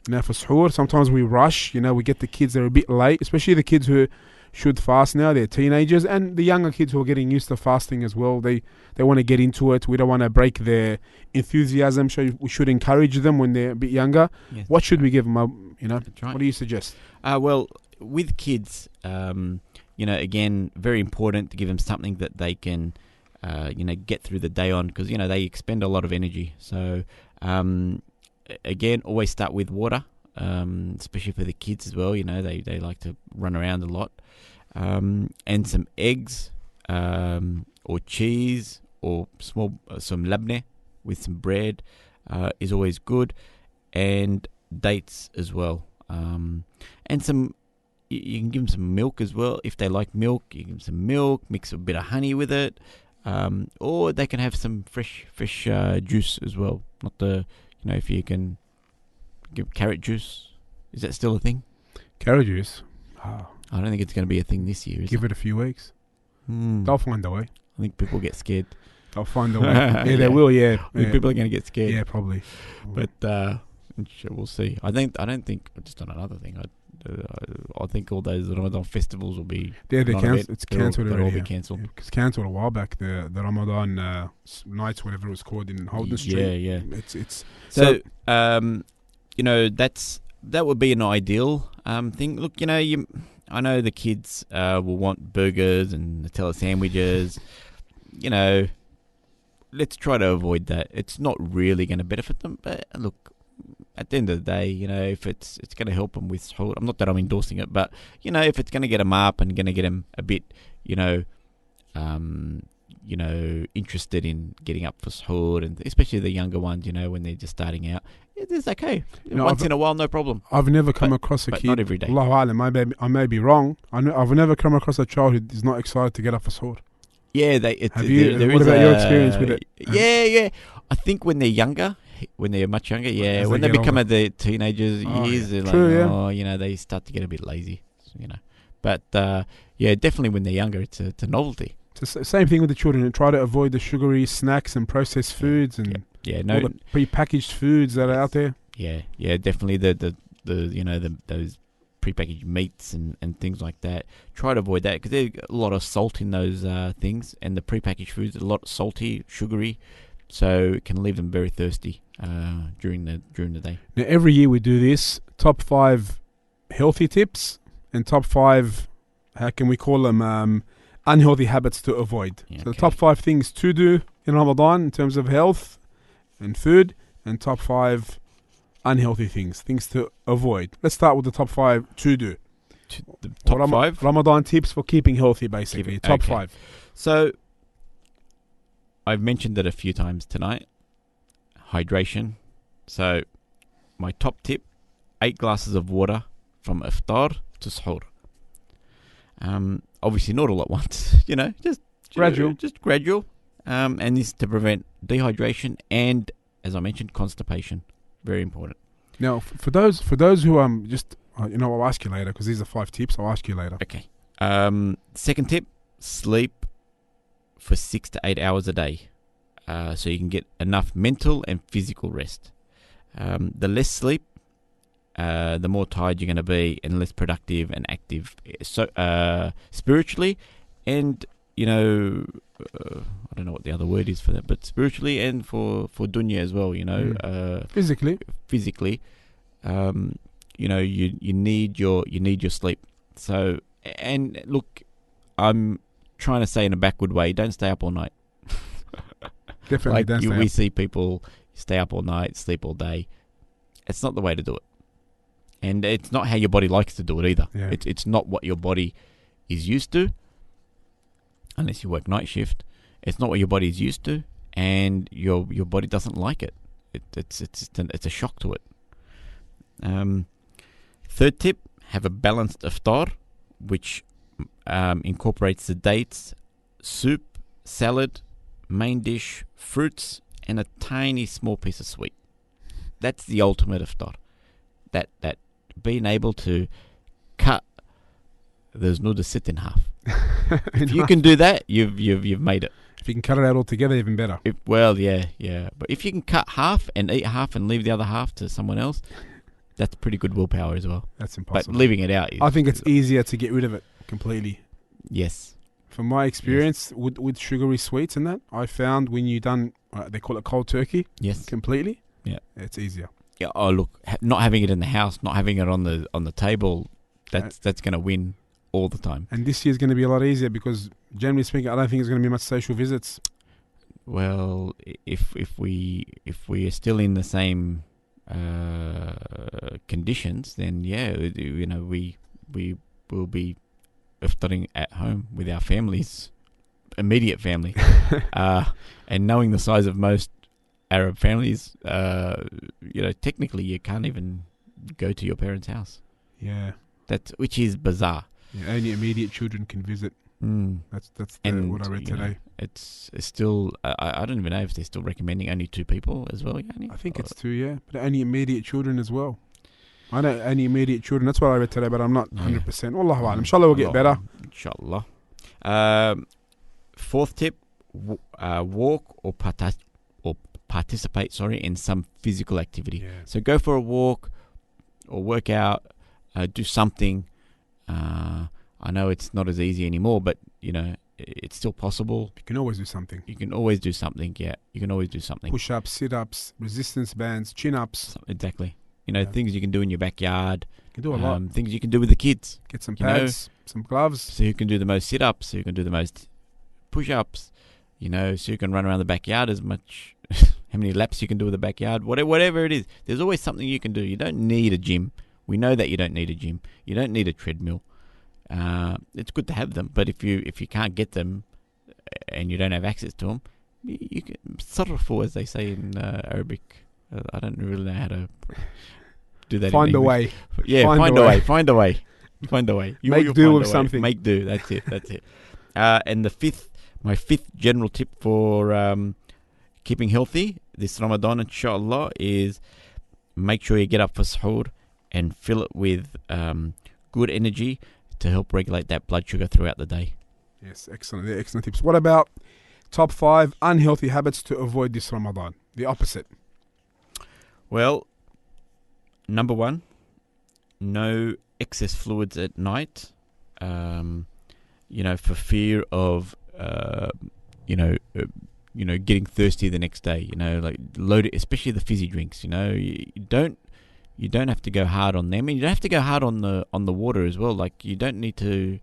You know, for suhoor, sometimes we rush. You know, we get the kids that are a bit late, especially the kids who should fast now. They're teenagers, and the younger kids who are getting used to fasting as well. They want to get into it. We don't want to break their enthusiasm. So we should encourage them when they're a bit younger. Yes, what should we give them? You know, right. What do you suggest? Well, with kids, you know, again, very important to give them something that they can, you know, get through the day on, because, you know, they expend a lot of energy. So, again, always start with water, especially for the kids as well. You know, they like to run around a lot. And some eggs, or cheese, or some labneh with some bread is always good, and dates as well. And some, you can give them some milk as well. If they like milk, you give them some milk, mix a bit of honey with it, or they can have some fresh juice as well. Not the, you know, if you can give carrot juice. Is that still a thing? Carrot juice? Oh. I don't think it's going to be a thing this year, Give it a few weeks. They'll find a way. I think people get scared. They'll find a way. Yeah, they will, yeah. I think people are going to get scared. Yeah, probably. But we'll see. I don't think, just on another thing, I think all those Ramadan festivals will be... Yeah, it's cancelled already. They'll all be cancelled. Yeah, it's cancelled a while back, the Ramadan nights, whatever it was called, in Holden Street. Yeah. It's so you know, that would be an ideal thing. Look, you know, I know the kids will want burgers and Nutella sandwiches. You know, let's try to avoid that. It's not really going to benefit them, but look, at the end of the day, you know, if it's going to help them with suhoor, not that I'm endorsing it, but, you know, if it's going to get them up and going to get them a bit, you know, interested in getting up for suhoor, and especially the younger ones, you know, when they're just starting out, it's okay. Once in a while, no problem. I've never come across a kid. Not every day. Allahu Alam, I may be wrong. I've never come across a child who is not excited to get up for suhoor. Yeah, have you? What about your experience with it? Yeah. I think when they're younger, when they're much younger, when they become the teenagers years, they're like, you know, they start to get a bit lazy, you know. But definitely when they're younger, it's a novelty. It's the same thing with the children. And try to avoid the sugary snacks and processed foods and all the pre-packaged foods that are out there. Yeah, definitely the you know, those prepackaged meats and things like that. Try to avoid that, because there's a lot of salt in those things, and the prepackaged foods are a lot salty, sugary, so it can leave them very thirsty during the day. Now, every year we do this top 5 healthy tips and top 5, how can we call them, unhealthy habits to avoid. Yeah, so the top 5 things to do in Ramadan in terms of health and food, and top 5 unhealthy things to avoid. Let's start with the top 5 to do. The top 5? Ramadan tips for keeping healthy, basically. Top 5. So, I've mentioned it a few times tonight. Hydration. So, my top tip, 8 glasses of water from iftar to suhoor. Obviously not all at once, just gradual. And this to prevent dehydration and, as I mentioned, constipation. Very important. Now, for those who I'll ask you later because these are 5 tips. I'll ask you later. Okay. Second tip: sleep for 6 to 8 hours a day, so you can get enough mental and physical rest. The less sleep, the more tired you're going to be, and less productive and active. So spiritually, and I don't know what the other word is for that, but spiritually and for dunya as well. Physically, you need your sleep. So, and look, I'm trying to say in a backward way, don't stay up all night. Definitely don't stay up. We see people stay up all night, sleep all day. It's not the way to do it. And it's not how your body likes to do it either. Yeah. It's not what your body is used to, unless you work night shift. It's not what your body is used to, and your body doesn't like it. It's a shock to it. Third tip: have a balanced iftar, which incorporates the dates, soup, salad, main dish, fruits, and a tiny small piece of sweet. That's the ultimate iftar. That being able to cut the znood sit in half. If you can do that, you've made it. If you can cut it out altogether, even better. Yeah. But if you can cut half and eat half and leave the other half to someone else, that's pretty good willpower as well. That's impossible. But leaving it out is... I think it's easier to get rid of it completely. Yes. From my experience with sugary sweets and that, I found when you done, they call it cold turkey. Yes. Completely. Yeah. It's easier. Yeah. Oh, look, not having it in the house, not having it on the table, that's going to win all the time. And this year's going to be a lot easier because, generally speaking, I don't think there's going to be much social visits. Well, if we are still in the same conditions, then we will be iftaring at home with our families, immediate family, and knowing the size of most Arab families, technically you can't even go to your parents' house. Yeah, which is bizarre. Yeah, only immediate children can visit. That's what I read today. It's still I don't even know if they're still recommending only 2 people as well. I think it's 2, yeah, but only immediate children as well. I know only immediate children. That's what I read today, but I'm not 100%. Wallahu a'lam. Inshallah, we'll get better. Inshallah. Fourth tip: walk or participate. In some physical activity. Yeah. So go for a walk or work out. Do something. I know it's not as easy anymore, but it's still possible. You can always do something. You can always do something. Yeah, you can always do something. Push-ups, sit-ups, resistance bands, chin-ups. Exactly. Things you can do in your backyard. You can do a lot. Things you can do with the kids. Get some pads, some gloves. So you can do the most sit-ups. So you can do the most push-ups. So you can run around the backyard as much. How many laps you can do with the backyard. Whatever it is. There's always something you can do. You don't need a gym. We know that you don't need a gym. You don't need a treadmill. It's good to have them, but if you can't get them and you don't have access to them, you can sarrafu, as they say in Arabic. I don't really know how to do that. Find a way. Yeah, find a way. Find a way. Find a way. Make do with something. Make do. That's it. And my fifth general tip for keeping healthy this Ramadan, inshallah, is make sure you get up for suhoor and fill it with good energy to help regulate that blood sugar throughout the day. Yes, excellent. They're excellent tips. What about top 5 unhealthy habits to avoid this Ramadan? The opposite. Well, number 1, no excess fluids at night. For fear of getting thirsty the next day. Like loaded, especially the fizzy drinks. You don't have to go hard on them, and you don't have to go hard on the water as well. Like you don't need to.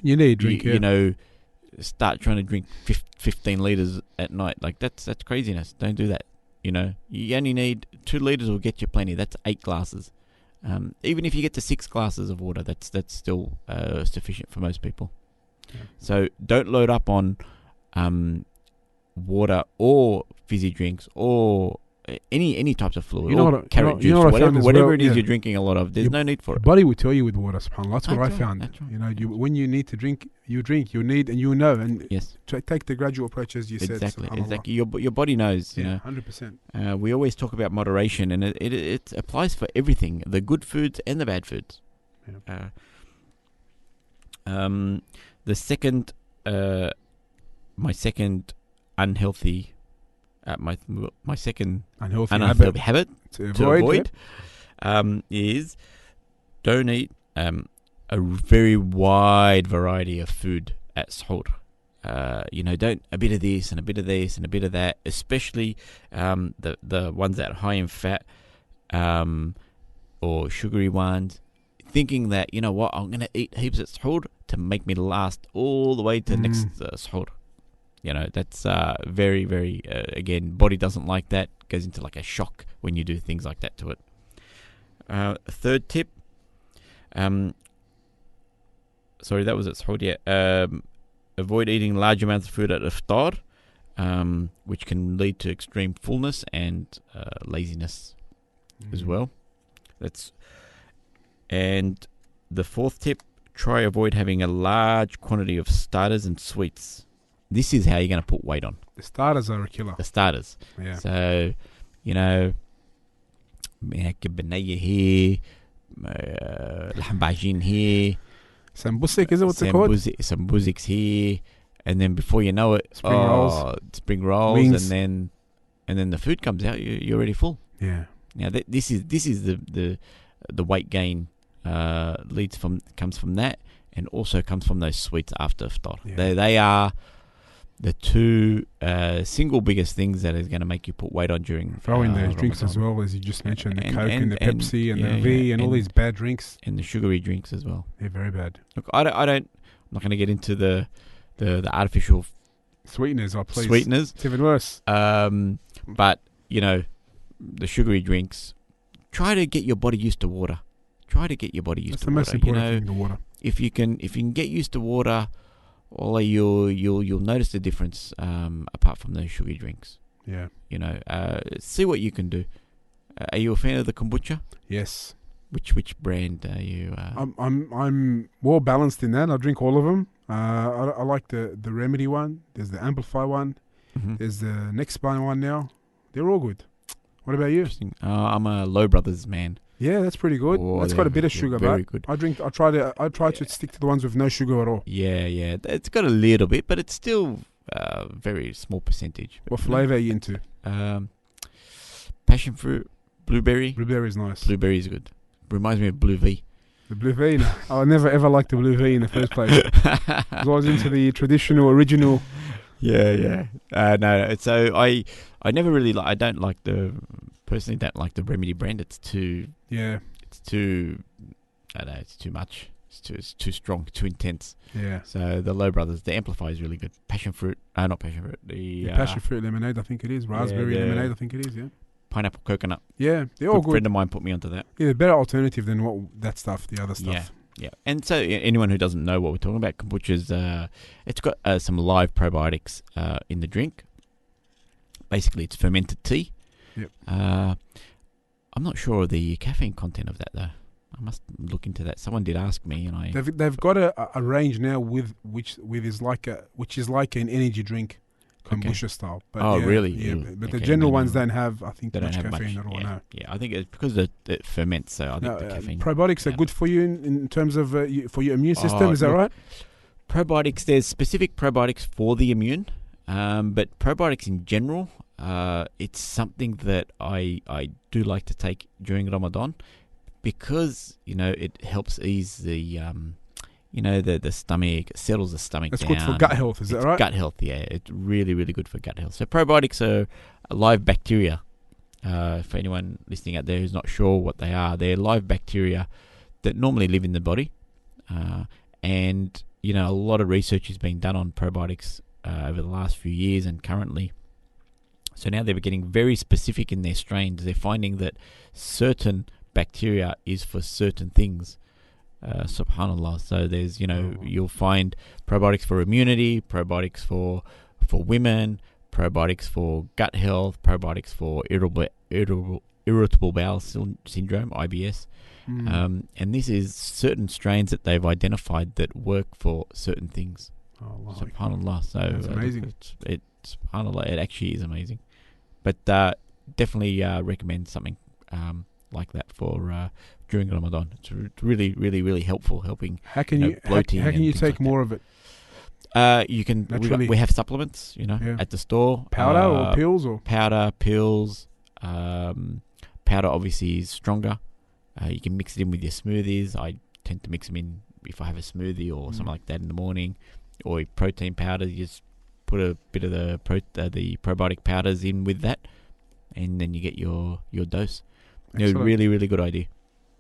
You need drink. Start trying to drink 15 liters at night. Like that's craziness. Don't do that. You only need 2 liters will get you plenty. That's 8 glasses. Even if you get to 6 glasses of water, that's still sufficient for most people. Yeah. So don't load up on water or fizzy drinks or any types of fluid, You know or what I- carrot you know juice, what I found whatever as well? it is Yeah. you're drinking a lot of. There's Your no need for Your it. body will tell you with water, subhanAllah. That's what I That's found. right, that's right. You know, when you need to drink, you drink. You need, and you know, and Yes, take the gradual approach as you exactly, said. exactly. Your body knows. You Yeah, know, 100%. we always talk about moderation, and it applies for everything: the good foods and the bad foods. Yeah. The second, my second unhealthy, my second Unhealthy unhealthy habit to to avoid is don't eat a very wide variety of food at suhoor. Don't a bit of this and a bit of this and a bit of that, especially the ones that are high in fat or sugary ones. Thinking that, you know what, I'm going to eat heaps at suhoor to make me last all the way to next suhoor. You know, that's very, very, again, body doesn't like that. Goes into like a shock when you do things like that to it. Third tip, sorry, that was at suhoor, yeah. Avoid eating large amounts of food at iftar, which can lead to extreme fullness and laziness as well. And the fourth tip, try avoid having a large quantity of starters and sweets. This is how you're going to put weight on. The starters are a killer. The starters. Yeah. So, you know, كبنية here, لحم بعجين here, Sambusik, is it what's it called? Sambuziks here, and then before you know it, Spring rolls, wings. wings. and then the food comes out. You're already full. Yeah. Now this is the weight gain comes from that, and also comes from those sweets after iftar. Yeah. They are the two single biggest things that is going to make you put weight on during Throw in those drinks Ramadan. as well, as you just mentioned, the And- Coke and the and- Pepsi and yeah, the V yeah, and all and- these bad drinks. and the sugary drinks as well. They're very bad. Look, I'm not going to get into the artificial Sweeteners, please. sweeteners. It's even worse. But you know, the sugary drinks. Try to get your body used to water. Try to get your body used That's to the most water. important thing, the water. If you can get used to water, you'll notice the difference. Apart from those sugary drinks, Yeah. you know, see what you can do. Are you a fan of the kombucha? Yes. Which brand are you? I'm well balanced in that. I drink all of them. I like the Remedy one. There's the Amplify one. Mhm. There's the Nextbine one now. They're all good. What about you? Interesting. I'm a Low Brothers man. Yeah, that's pretty good. Oh, That's got a bit of they're sugar, very but good. I try to stick to the ones with no sugar at all. Yeah. It's got a little bit, but it's still very small percentage. What flavour are you into? Passion fruit, blueberry. Blueberry is nice. Blueberry is good. Reminds me of Blue V. The Blue V. I never ever liked the Blue V in the first place. I was always into the traditional, original. Yeah. No. So I never really I don't like personally don't like the Remedy brand. It's too. Yeah. I don't know. It's too much. It's too strong, too intense. Yeah. So the Low Brothers, the Amplify is really good. Passion fruit, not passion fruit. The Passion fruit lemonade, I think it is. Raspberry lemonade, I think it is. Yeah. pineapple coconut. Yeah, they're all Good good. friend of mine put me onto that. Yeah, better alternative than the other stuff. Yeah. And so anyone who doesn't know what we're talking about, kombucha's it's got some live probiotics in the drink. Basically, it's fermented tea. Yep. I'm not sure of the caffeine content of that though. I must look into that. Someone did ask me, and I. They've got a range now which is like an energy drink, kombucha style. But really? Yeah, Ooh, but the okay, general no. ones don't have, I think, They don't much have caffeine much. at all. Yeah. No. Yeah, I think it's because it ferments, so I think No, the caffeine. probiotics are yeah. good for you in terms of for your immune system. Is that look, right? Probiotics. There's specific probiotics for the immune, but probiotics in general, it's something that I do like to take during Ramadan, because it helps ease the the stomach, settles the stomach It's down. good for gut health. Is that right? Gut health, yeah. It's really, really good for gut health. So probiotics are live bacteria. For anyone listening out there who's not sure what they are, they're live bacteria that normally live in the body. And a lot of research is being done on probiotics over the last few years and currently. So now they're getting very specific in their strains. They're finding that certain bacteria is for certain things. Subhanallah. So there's, you'll find probiotics for immunity, probiotics for women, probiotics for gut health, probiotics for irritable bowel syndrome, IBS. And this is certain strains that they've identified that work for certain things. Oh, wow. SubhanAllah. So That's amazing. SubhanAllah, it actually is amazing. But definitely recommend something like that for during Ramadan. It's really, really, really helpful, helping. How can you take like more of it? You can. Naturally. We have supplements, at the store. Powder or pills or powder, pills. Powder obviously is stronger. You can mix it in with your smoothies. I tend to mix them in if I have a smoothie or something like that in the morning, or protein powder. You just put a bit of the probiotic powders in with that, and then you get your dose. Really, really good idea.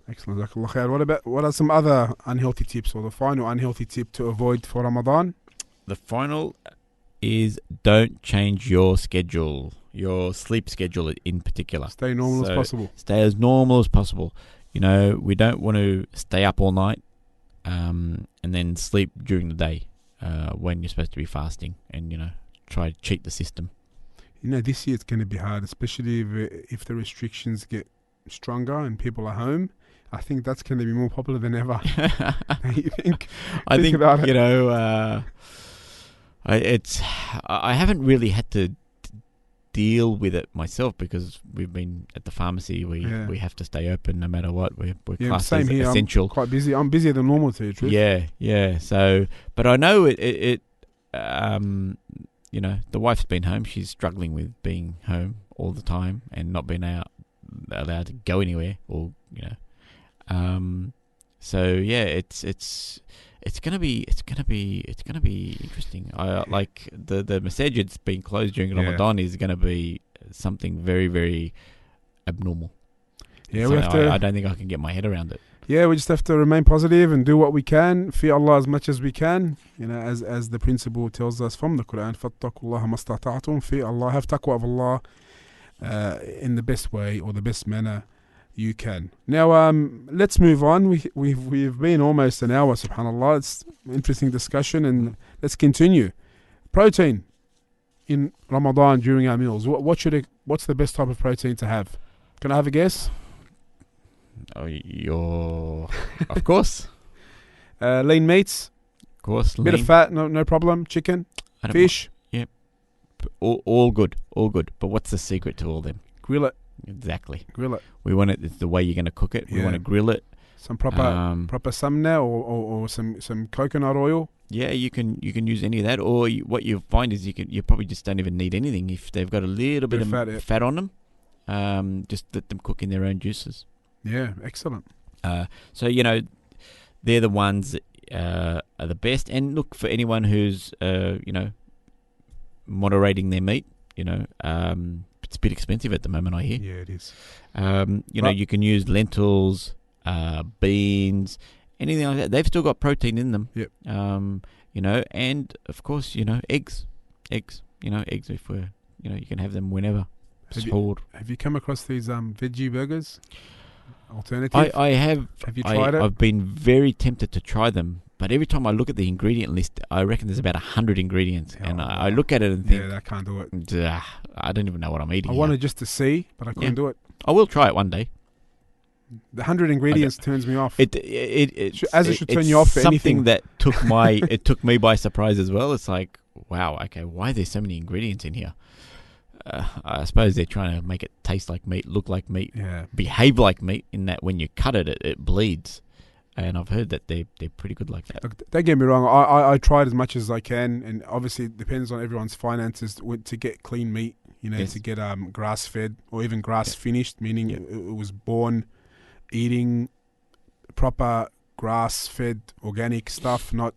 Excellent. What are some other unhealthy tips, or the final unhealthy tip to avoid for Ramadan? The final is don't change your schedule, your sleep schedule in particular. Stay normal as possible. Stay as normal as possible. We don't want to stay up all night and then sleep during the day when you're supposed to be fasting, and, try to cheat the system. This year it's going to be hard, especially if the restrictions get stronger and people are home. I think that's going to be more popular than ever. You think? I think about it. I haven't really had to deal with it myself because we've been at the pharmacy. We have to stay open no matter what. We're classed as essential. I'm quite busy. I'm busier than normal, to tell you the truth. Yeah. So, but I know it. The wife's been home. She's struggling with being home all the time and not being allowed to go anywhere, or So yeah, it's gonna be interesting. I like the masajid's been closed during Ramadan is gonna be something very, very abnormal. Yeah, so I don't think I can get my head around it. Yeah, we just have to remain positive and do what we can. Fear Allah as much as we can. As the principle tells us from the Quran, فَاتَّقُوا اللَّهَ مَا اسْتَطَعْتُمْ. Fear Allah, have taqwa of Allah in the best way or the best manner you can. Now, let's move on. We've been almost an hour, subhanAllah. It's an interesting discussion, and let's continue. Protein in Ramadan during our meals. What's the best type of protein to have? Can I have a guess? Of course. Lean meats. Of course. Bit of fat, no problem. Chicken, fish. Yep. All good. But what's the secret to all them? Grill it. Exactly. Grill it. We want it. It's the way you're going to cook it. We want to grill it. Some proper samna or some coconut oil. Yeah, you can use any of that. Or what you find is you probably just don't even need anything if they've got a little bit of fat on them. Just let them cook in their own juices. Yeah, excellent. So they're the ones that are the best. And look, for anyone who's moderating their meat, it's a bit expensive at the moment, I hear. Yeah, it is. You can use lentils, beans, anything like that. They've still got protein in them. Yep. And of course, eggs. Eggs, if we're, you can have them whenever. Have you come across these veggie burgers? Alternative? I have. Have you tried it? I've been very tempted to try them, but every time I look at the ingredient list, I reckon there's about 100 ingredients, and I look at it and think, I can't do it. I don't even know what I'm eating. I wanted just to see, but I couldn't do it. I will try it one day. The 100 ingredients turns me off. It should turn you off for anything. Something that took me by surprise as well. It's like, wow, okay, why are there so many ingredients in here? I suppose they're trying to make it taste like meat, look like meat, behave like meat, in that when you cut it, it bleeds. And I've heard that they're pretty good like that. Look, don't get me wrong, I tried as much as I can, and obviously it depends on everyone's finances to get clean meat, to get grass-fed or even grass-finished, meaning it was born eating proper grass-fed organic stuff, not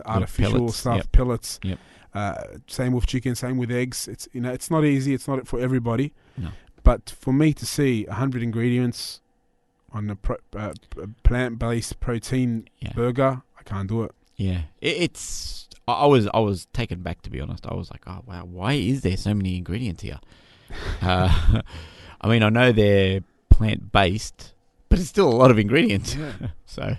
artificial pellets, stuff, pellets. Yep. Same with chicken, same with eggs. It's it's not easy. It's not for everybody. No. But for me to see 100 ingredients on a plant-based protein burger, I can't do it. Yeah, I was taken back, to be honest. I was like, oh wow, why is there so many ingredients here? I mean, I know they're plant-based, but it's still a lot of ingredients. Yeah. So.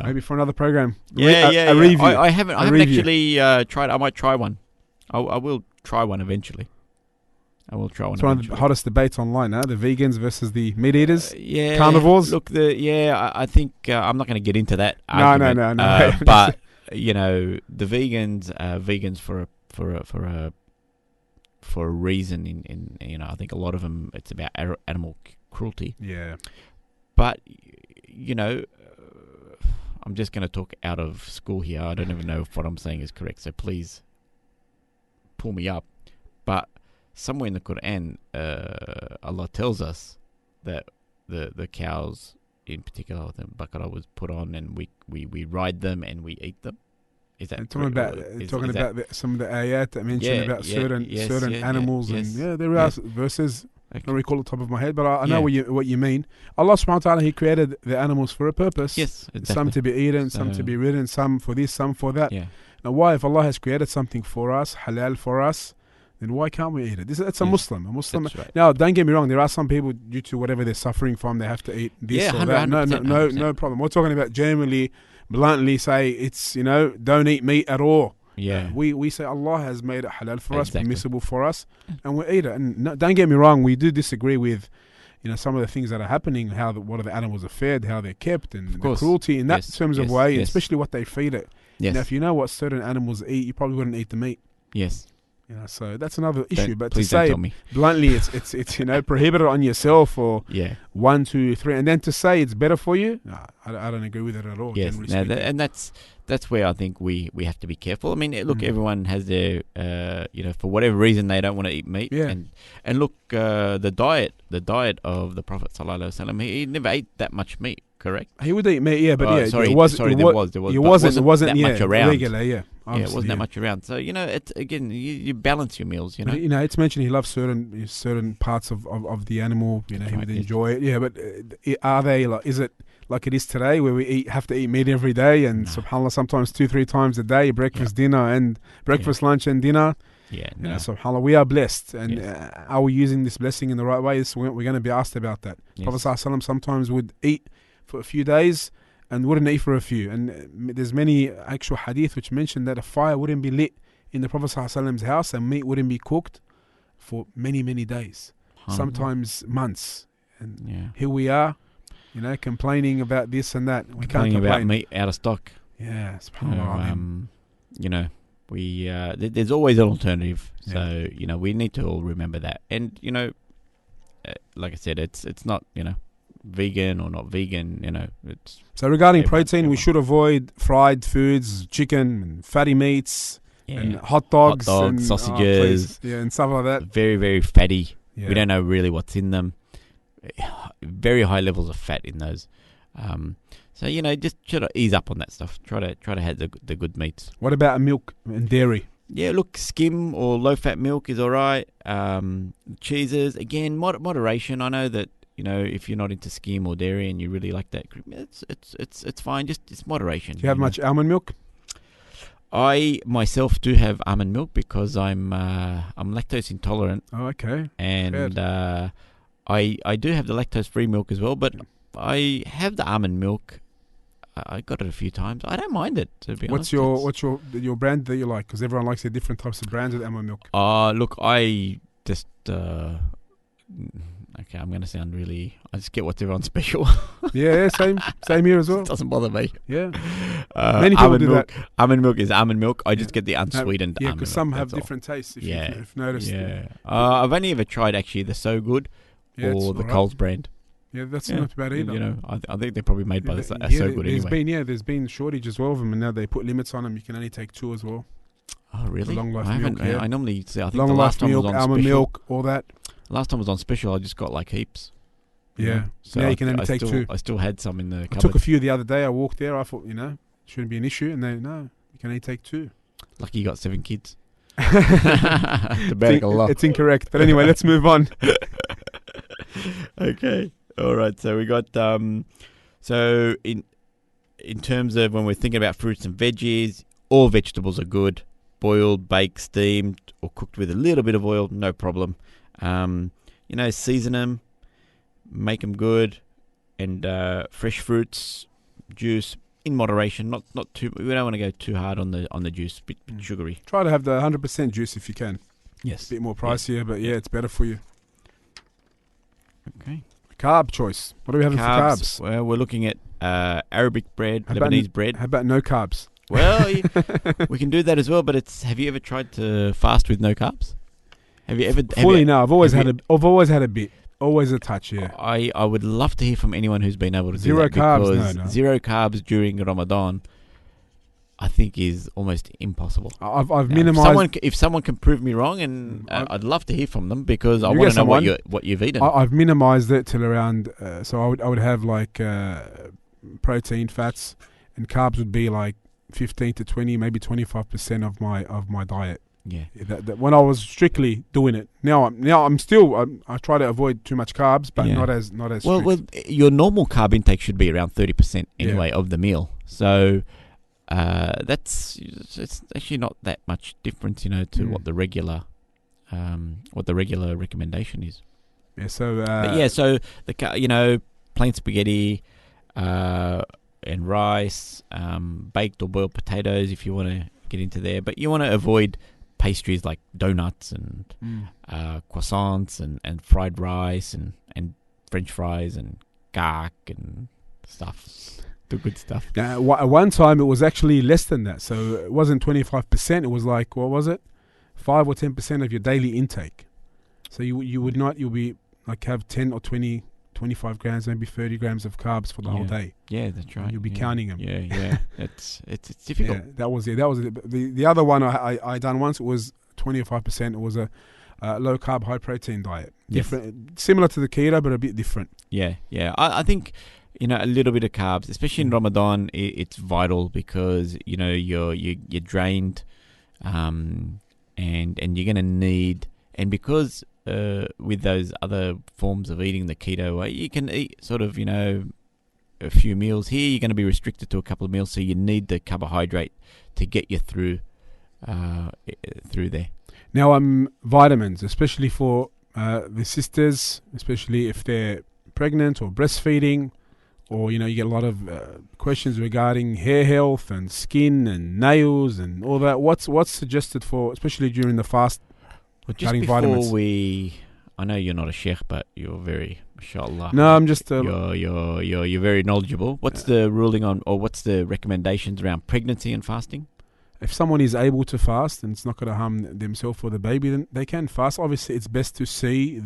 Maybe for another program. A review. I haven't actually tried. I might try one. I will try one eventually. I will try one. It's one of the eventually. hottest debates online now, the vegans versus the meat eaters, Yeah, carnivores. Look, I think I'm not going to get into that. No. But the vegans are vegans for a reason. In I think a lot of them, it's about animal cruelty. Yeah. But I'm just going to talk out of school here. I don't even know if what I'm saying is correct, so please pull me up. But somewhere in the Quran, Allah tells us that the cows, in particular, the baqarah, was put on, and we ride them and we eat them. Is that talking about some of the ayat that mention about certain animals, and there are verses. I don't recall the top of my head, but I know what you mean. Allah subhanahu wa ta'ala, He created the animals for a purpose. Yes, exactly. Some to be eaten, some to be ridden, some for this, some for that. Yeah. Now, why, if Allah has created something for us, halal for us, then why can't we eat it? It's a Muslim. That's right. Now, don't get me wrong. There are some people, due to whatever they're suffering from, they have to eat this or that. No problem. We're talking about generally, bluntly say it's, don't eat meat at all. Yeah. We say Allah has made it halal for us, permissible for us, and we eat it. And don't get me wrong, we do disagree with, some of the things that are happening, what the animals are fed, how they're kept, and the cruelty in that terms of way, especially what they feed it. Yes. Now, if you know what certain animals eat, you probably wouldn't eat the meat. Yes. So that's another issue. But please to say don't tell me. bluntly, it's prohibited on yourself, or 1, 2, 3, and then to say it's better for you, I don't agree with it at all. Yes, and that's where I think we have to be careful. I mean, look, everyone has their for whatever reason they don't want to eat meat. Yeah. And look, the diet of the Prophet ﷺ, he never ate that much meat. Correct. He would eat meat, but there wasn't much around. Regular, it wasn't that much around. So it's again, you balance your meals. It's mentioned he loves certain parts of the animal. He would enjoy it. Yeah, but are they like? Is it like it is today, where we have to eat meat every day, and subhanallah, sometimes 2-3 times a day, breakfast, dinner, and lunch, and dinner. Yeah, subhanallah, we are blessed, and are we using this blessing in the right way? We're going to be asked about that. Yes. Prophet ﷺ sometimes would eat for a few days and wouldn't eat for a few, and there's many actual hadith which mention that a fire wouldn't be lit in the Prophet ﷺ's house, and meat wouldn't be cooked for many days, sometimes months. And here we are, complaining about this and that. We can't complain about meat out of stock. Yeah, subhanallah. There's always an alternative. So we need to all remember that. And like I said, it's not vegan or not vegan. It's so regarding protein, we should avoid fried foods, chicken, and fatty meats, and hot dogs, and sausages, and stuff like that. Very, very fatty. Yeah. We don't know really what's in them. Very high levels of fat in those. So just try to ease up on that stuff. Try to have the good meats. What about milk and dairy? Yeah, look, skim or low fat milk is all right. Cheeses, again, moderation. I know that if you're not into skim or dairy and you really like that, it's fine. Just it's moderation. Do you have much almond milk? I myself do have almond milk because I'm lactose intolerant. Oh, okay. And I do have the lactose free milk as well, but I have the almond milk. I got it a few times. I don't mind it, to be honest. What's your brand that you like? Because everyone likes the different types of brands with almond milk. Look, I just okay, I'm going to sound really... I just get what's everyone's special. Yeah, same here as well. It doesn't bother me. Yeah. Many people do that. Almond milk is almond milk. I just get the unsweetened almond milk. Yeah, because some have different tastes, if you've noticed. Yeah. I've only ever tried, actually, the So Good or the Coles brand. Yeah, that's not bad either. I think they're probably made by So Good anyway. There's been shortage as well of them, and now they put limits on them. You can only take 2 as well. Oh, really? Long life milk. I normally say, I think long the last life time milk, was on almond special. milk, all that. Last time was on special. I just got like heaps. Yeah. So now you can only take 2. I still had some in the cupboard. I took a few the other day. I walked there. I thought, shouldn't be an issue. And you can only take 2. Lucky you got 7 kids. It's incorrect. But anyway, let's move on. Okay. All right. So we got so in terms of when we're thinking about fruits and veggies, all vegetables are good. Boiled, baked, steamed, or cooked with a little bit of oil, no problem. Season them, make them good, and fresh fruits, juice in moderation. Not too. We don't want to go too hard on the juice. Bit sugary. Try to have the 100% juice if you can. Yes. A bit more pricier, but yeah, it's better for you. Okay. Carb choice. What are we having for carbs? Well, we're looking at Arabic bread, How about Lebanese bread. How about no carbs? Well, we can do that as well. But have you ever tried to fast with no carbs? Have you ever? No. I've always had a bit. Always a touch. Yeah. I would love to hear from anyone who's been able to do Zero that, carbs. because No. zero carbs during Ramadan, I think, is almost impossible. I've minimized. If someone can prove me wrong, and I'd love to hear from them, because I You want get to know someone. what you've eaten. I've minimized it till around. So I would have like protein, fats, and carbs would be like 15 to 20, maybe 25% of my diet. Yeah. That when I was strictly doing it. Now I'm still. I try to avoid too much carbs, but not as strict. Well, your normal carb intake should be around 30% anyway of the meal. So it's actually not that much difference, to what the regular recommendation is. Yeah. So. So the plain spaghetti, and rice, baked or boiled potatoes if you want to get into there, but you want to avoid pastries like donuts and croissants and fried rice and French fries and gak and stuff. The good stuff. At one time it was actually less than that, so it wasn't 25%. It was like, what was it, 5 or 10% of your daily intake. So you'll be like have 10 or 20, 25 grams, maybe 30 grams of carbs for the whole day. Yeah, that's right. You'll be counting them. Yeah. it's difficult. Yeah, that was it. The other one I done once. It was 25%. It was a low carb, high protein diet. Different, similar to the keto, but a bit different. Yeah. I think a little bit of carbs, especially in Ramadan, it's vital, because you're drained, and you're going to need, and because with those other forms of eating the keto way, you can eat sort of a few meals. Here you're going to be restricted to a couple of meals, so you need the carbohydrate to get you through there. Now, vitamins, especially for the sisters, especially if they're pregnant or breastfeeding, or you get a lot of questions regarding hair health and skin and nails and all that. What's suggested for, especially during the fast? Well, just before vitamins. I know you're not a sheikh, but you're very, mashallah. No, I'm just. You're very knowledgeable. What's the ruling on, or what's the recommendations around pregnancy and fasting? If someone is able to fast and it's not going to harm themselves or the baby, then they can fast. Obviously, it's best to see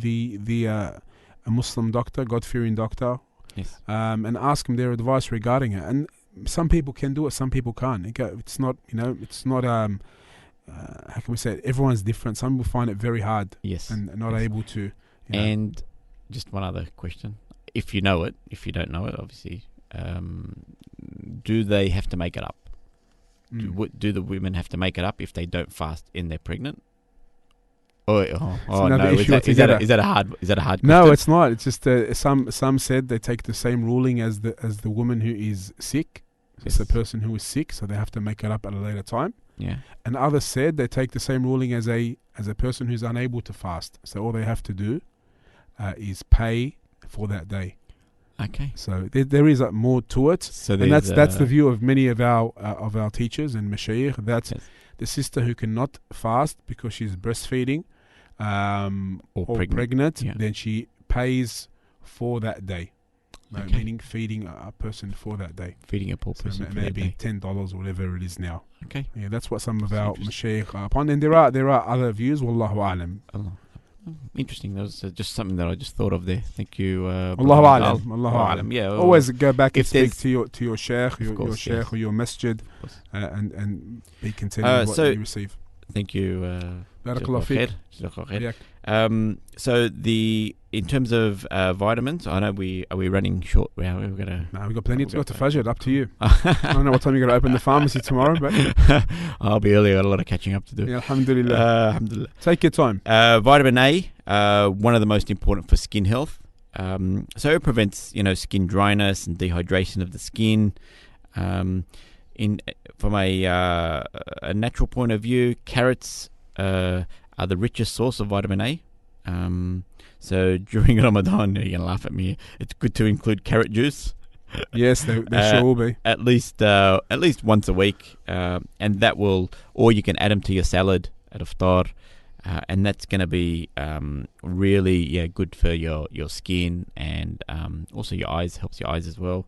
a Muslim doctor, God-fearing doctor, yes, and ask them their advice regarding it. And some people can do it, some people can't. It's not, it's not. How can we say it? Everyone's different. Some people find it very hard, yes, and not able to. And just one other question: if you know it, if you don't know it, obviously, do they have to make it up? Do the women have to make it up if they don't fast and they're pregnant? No! Is that a hard question? No, it's not. It's just some said they take the same ruling as the woman who is sick. It's the person who is sick, so they have to make it up at a later time. Yeah. And others said they take the same ruling as a person who's unable to fast. So all they have to do is pay for that day. Okay. So there is more to it, and that's the view of many of our teachers and mashayikh. That's the sister who cannot fast because she's breastfeeding or pregnant. Then she pays for that day. Meaning feeding a person for that day. Feeding a poor person for maybe that day. $10 or whatever it is now. Okay. Yeah, that's what some of our mashayikh are upon. And there are other views. Wallahu a'lam. Interesting. That was just something that I just thought of there. Thank you. Allahu a'lam. Allahu a'lam. Yeah. Always go back and speak to your sheikh, your sheikh, yes, or your masjid, and be content with what you receive. Thank you. Barakallahu feek. So in terms of vitamins, I know are we running short? We've got plenty to go to Fajr. Up to you. I don't know what time you're going to open the pharmacy tomorrow, but I'll be early. I got a lot of catching up to do. Yeah, alhamdulillah. Alhamdulillah. Take your time. Vitamin A, one of the most important for skin health. So it prevents skin dryness and dehydration of the skin. From a natural point of view, carrots are the richest source of vitamin A. So during Ramadan, you're going to laugh at me, it's good to include carrot juice. Yes, they sure will be. At least once a week. And that will, or you can add them to your salad at iftar. and that's going to be really good for your skin, and also your eyes, helps your eyes as well.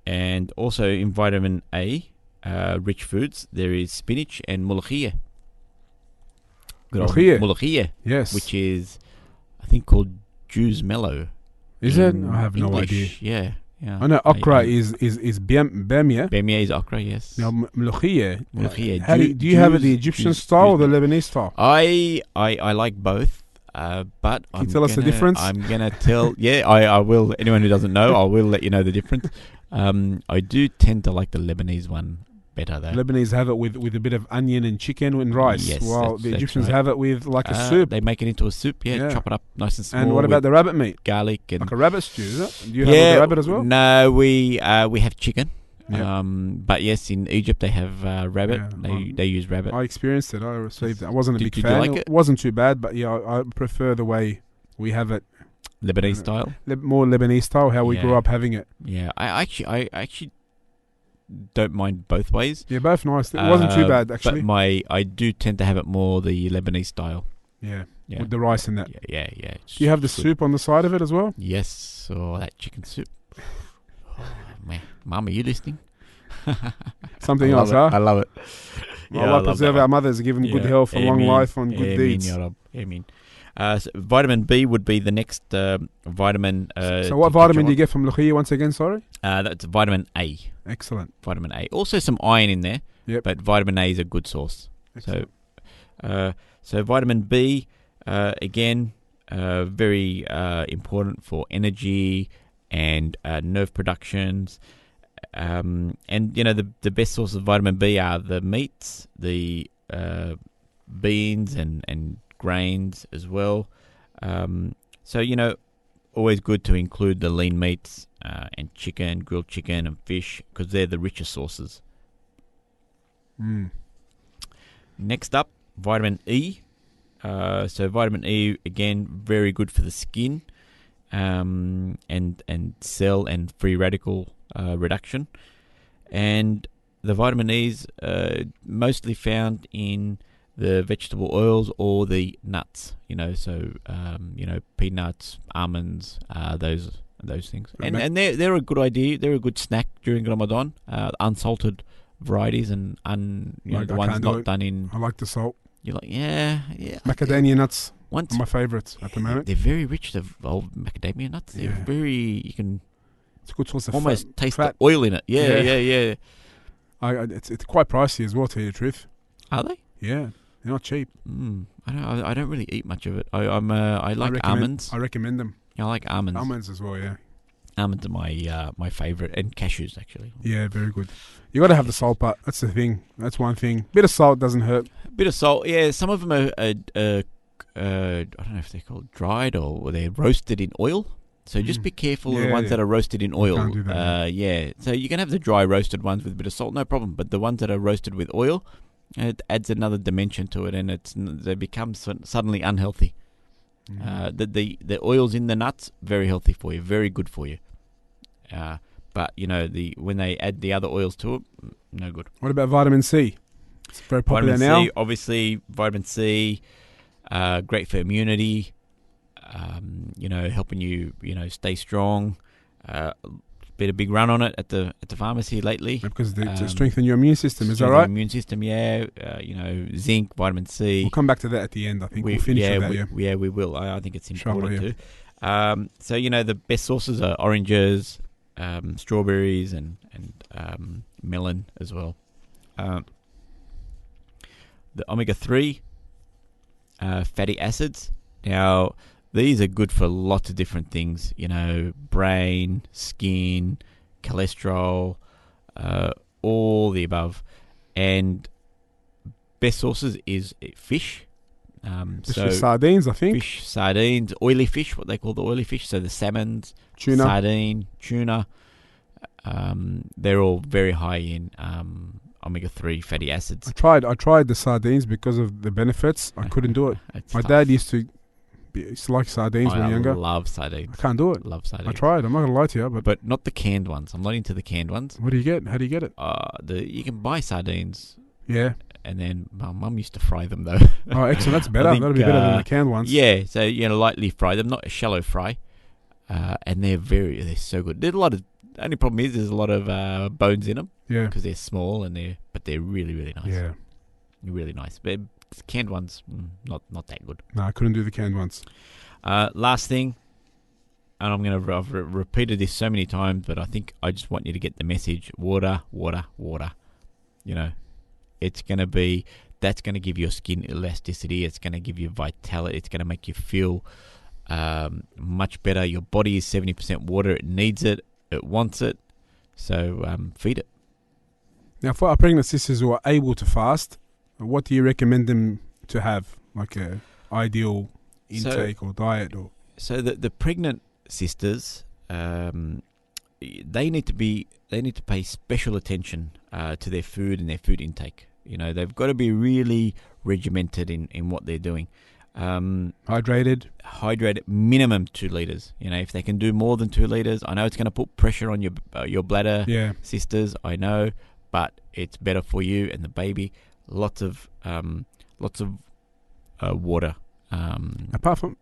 And also in vitamin A rich foods, there is spinach and molokhia. Molokhia, yes, which is I think called Jew's mellow. Is it? I have no idea. Yeah. I know okra is bamia. Bamia is okra, yes. Now molokhia. Molokhia. Do you have it the Egyptian style or the Lebanese style? I like both, but can you tell us the difference? I'm gonna tell. Yeah, I will. Anyone who doesn't know, I will let you know the difference. I do tend to like the Lebanese one better, though. Lebanese have it with a bit of onion and chicken and rice, yes, while the Egyptians have it with like a soup. They make it into a soup, chop it up nice and small. And what about the rabbit meat? Garlic and like a rabbit stew, is it? Do you have the rabbit as well? No, we have chicken. But yes, in Egypt they have rabbit. They use rabbit. I experienced it. I received it. I wasn't a big did fan. You like it? It wasn't too bad, but I prefer the way we have it. Lebanese style? More Lebanese style, how we grew up having it. Yeah, I actually don't mind both ways. Yeah, both nice. It wasn't too bad, actually. But I do tend to have it more the Lebanese style. Yeah. With the rice in that. Yeah. Do you have the soup on the side of it as well? Yes, or that chicken soup. Oh, man. Mum, are you listening? Something else, huh? I love it. Allah preserve our mothers, give them good health, a long life, and good deeds. So vitamin B would be the next vitamin. So what vitamin do you get from Lukhia once again, sorry? That's vitamin A. Excellent. Vitamin A. Also some iron in there, but vitamin A is a good source. Excellent. So vitamin B, again, very important for energy and nerve productions. And, the best sources of vitamin B are the meats, the beans and grains as well. So, always good to include the lean meats and chicken, grilled chicken and fish, because they're the richer sources. Next up, vitamin E. So vitamin E, again, very good for the skin and cell and free radical reduction. And the vitamin E's mostly found in the vegetable oils or the nuts, peanuts, almonds, those things. And they're a good idea. They're a good snack during Ramadan. Unsalted varieties and the ones not done in. I like the salt. You're like, yeah. Macadamia nuts are my favourites at the moment. They're very rich. The old macadamia nuts. They're very. You can. It's a good source of almost taste the oil in it. Yeah. It's quite pricey as well, to tell you the truth. Are they? Yeah, they're not cheap. I don't really eat much of it. I like almonds. I recommend them. I like almonds. Almonds as well, yeah. Almonds are my favourite, and cashews actually. Yeah, very good. You got to have the salt part. That's the thing. That's one thing. Bit of salt doesn't hurt. Bit of salt, yeah. Some of them are I don't know if they're called dried or they're roasted in oil. So just be careful of the ones that are roasted in oil. Can't do that, So you can have the dry roasted ones with a bit of salt, no problem. But the ones that are roasted with oil, it adds another dimension to it, and they become suddenly unhealthy. The oils in the nuts, very healthy for you, very good for you. But when they add the other oils to it, no good. What about vitamin C? It's very popular now. Vitamin C, obviously, vitamin C, great for immunity. Helping you, stay strong. Been a big run on it at the pharmacy lately. Because to strengthen your immune system, is that right? Immune system, yeah. Zinc, vitamin C. We'll come back to that at the end. I think we'll finish with that. Yeah, we will. I think it's important too. So the best sources are oranges, strawberries, and melon as well. The omega-3 fatty acids. Now, these are good for lots of different things, brain, skin, cholesterol, all the above. And best sources is fish. So sardines, I think. Fish, sardines, oily fish, what they call the oily fish. So the salmons, tuna, sardine, tuna. They're all very high in omega-3 fatty acids. I tried the sardines because of the benefits. I couldn't do it. My dad used to like sardines when younger. I love sardines. I can't do it. Love sardines. I tried. I'm not going to lie to you. But not the canned ones. I'm not into the canned ones. What do you get? How do you get it? You can buy sardines. Yeah. and then my mum used to fry them though. Oh, excellent. That's better. think, That'll be better than the canned ones. Yeah, so lightly fry them, not a shallow fry, and they're so good. There's a lot of only problem is there's a lot of bones in them. Yeah, because they're small and they're really really nice. Yeah, really nice. But canned ones, not that good. no, I couldn't do the canned ones. Last thing, and I've repeated this so many times, but I think I just want you to get the message: water, water, water. That's going to give your skin elasticity. It's going to give you vitality. It's going to make you feel much better. Your body is 70% water. It needs it. It wants it. So feed it. Now, for our pregnant sisters who are able to fast, what do you recommend them to have, like a ideal intake or diet? Or so the pregnant sisters, they need to pay special attention to their food and their food intake. They've got to be really regimented in what they're doing. Hydrated, minimum 2 liters. If they can do more than 2 liters, I know it's going to put pressure on your bladder, sisters. I know, but it's better for you and the baby. Lots of water. Apart from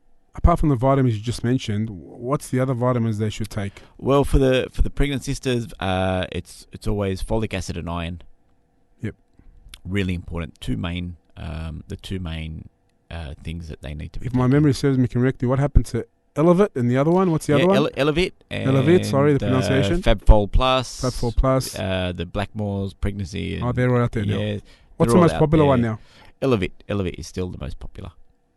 the vitamins you just mentioned, what's the other vitamins they should take? Well, for the pregnant sisters, it's always folic acid and iron. Yep, really important. The two main things that they need to be. If my memory serves me correctly, what happened to Elevate and the other one? What's the other one? Elevate. Elevate, sorry, the pronunciation. Fabfol Plus. Fabfol Plus. The Blackmore's pregnancy. They're right out there now. What's the most popular one now? Elevate is still the most popular.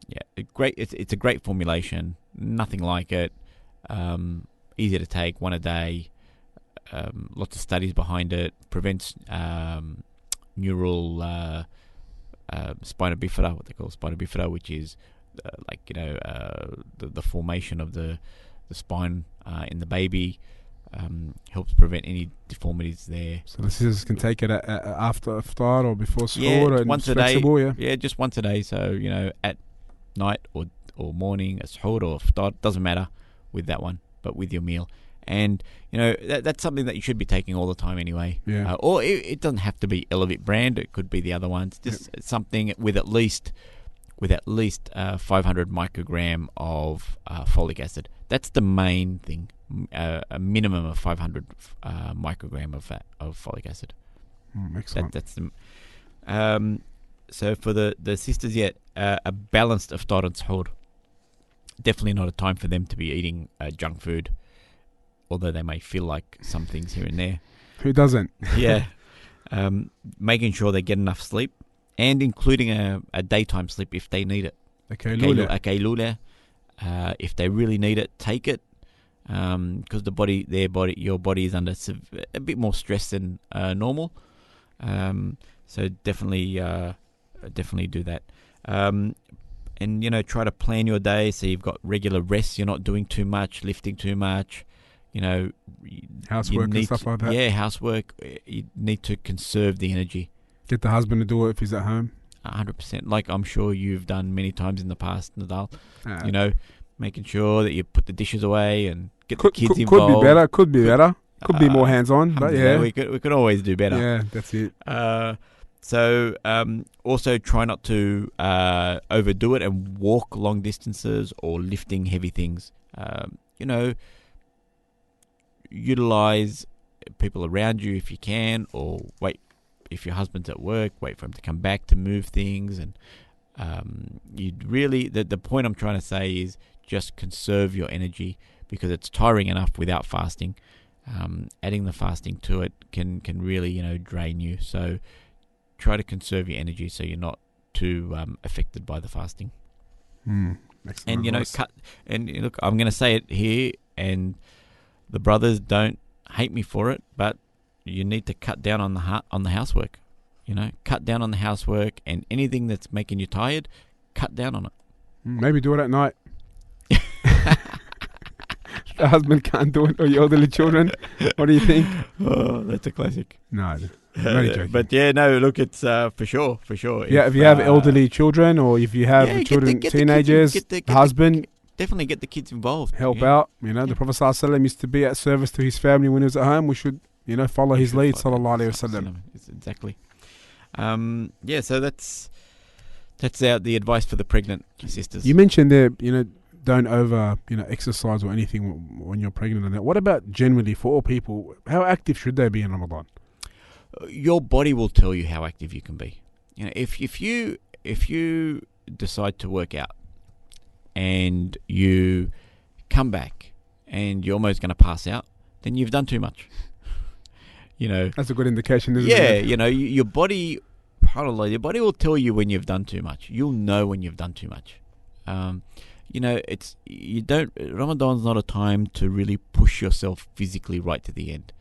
Yeah, great. It's a great formulation. Nothing like it. Easy to take, 1 a day. Lots of studies behind it. Prevents neural spina bifida, what they call spina bifida, which is the formation of the spine in the baby. Helps prevent any deformities there. So the sisters can take it after iftar or before suhoor. Yeah, and once it's a day. Yeah? Yeah, just once a day. So at night or morning, at suhoor or iftar, doesn't matter with that one, but with your meal. And that's something that you should be taking all the time anyway. Yeah. Or it doesn't have to be Elevate brand. It could be the other ones. Just something with at least 500 microgram of folic acid. That's the main thing. A minimum of 500 microgram of folic acid. Excellent. That's the. So for the sisters, a balanced iftar and suhoor. Definitely not a time for them to be eating junk food, although they may feel like some things here and there. Who doesn't? Yeah. Making sure they get enough sleep, and including a daytime sleep if they need it. Okay, lula. If they really need it, take it. Because your body is under a bit more stress than normal. So definitely do that. And try to plan your day so you've got regular rest. You're not doing too much, lifting too much. Housework and stuff like that. Yeah, housework. You need to conserve the energy. Get the husband to do it if he's at home. 100%. Like I'm sure you've done many times in the past, Nadal. Making sure that you put the dishes away and get the kids involved. Could be better. Could be more hands-on, but yeah. We could always do better. Yeah, that's it. So also try not to overdo it and walk long distances or lifting heavy things. Utilize people around you if you can, or wait if your husband's at work, wait for him to come back to move things. And the point I'm trying to say is just conserve your energy, because it's tiring enough without fasting. Adding the fasting to it can really drain you. So try to conserve your energy so you're not too affected by the fasting. And cut. And look, I'm going to say it here, and the brothers don't hate me for it, but you need to cut down on the housework. Cut down on the housework, and anything that's making you tired, cut down on it. Maybe do it at night. The husband can't do it, or your elderly children. What do you think? Oh, that's a classic. No, I'm only joking. But yeah, no, look, it's for sure. Yeah, if you have elderly children, or if you have children, teenagers, the husband, definitely get the kids involved. Help out. The Prophet ﷺ used to be at service to his family when he was at home. We should, follow his lead. Sallallahu alaihi wasallam. Exactly. So that's the advice for the pregnant sisters. You mentioned there, don't over, exercise or anything when you're pregnant and that. What about generally for all people? How active should they be in Ramadan? Your body will tell you how active you can be. If you decide to work out and you come back and you're almost going to pass out, then you've done too much. That's a good indication, isn't it? Yeah, your body, your body will tell you when you've done too much. You'll know when you've done too much. Ramadan's not a time to really push yourself physically right to the end.